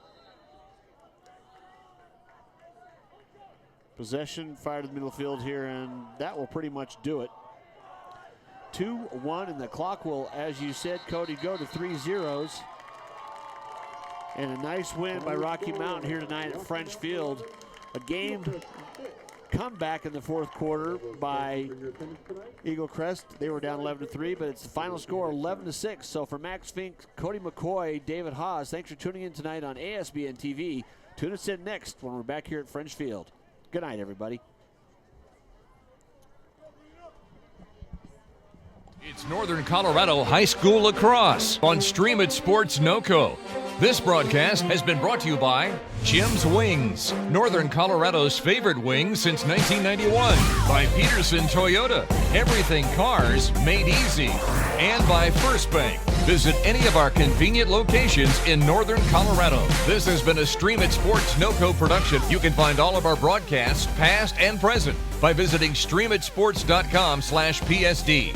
Possession, fire to the middle field here, and that will pretty much do it. 2-1, and the clock will, as you said, Cody, go to 3-0s. And a nice win by Rocky Mountain here tonight at French Field. A game comeback in the fourth quarter by Eaglecrest. They were down 11-3, but it's the final score 11-6. So for Max Fink, Cody McCoy, David Haase, thanks for tuning in tonight on ASBN TV. Tune us in next when we're back here at French Field. Good night, everybody. It's Northern Colorado High School Lacrosse on Stream It Sports NOCO. This broadcast has been brought to you by Jim's Wings, Northern Colorado's favorite wings since 1991. By Pedersen Toyota, everything cars made easy. And by First Bank. Visit any of our convenient locations in Northern Colorado. This has been a Stream It Sports NOCO production. You can find all of our broadcasts, past and present, by visiting streamitsports.com/PSD.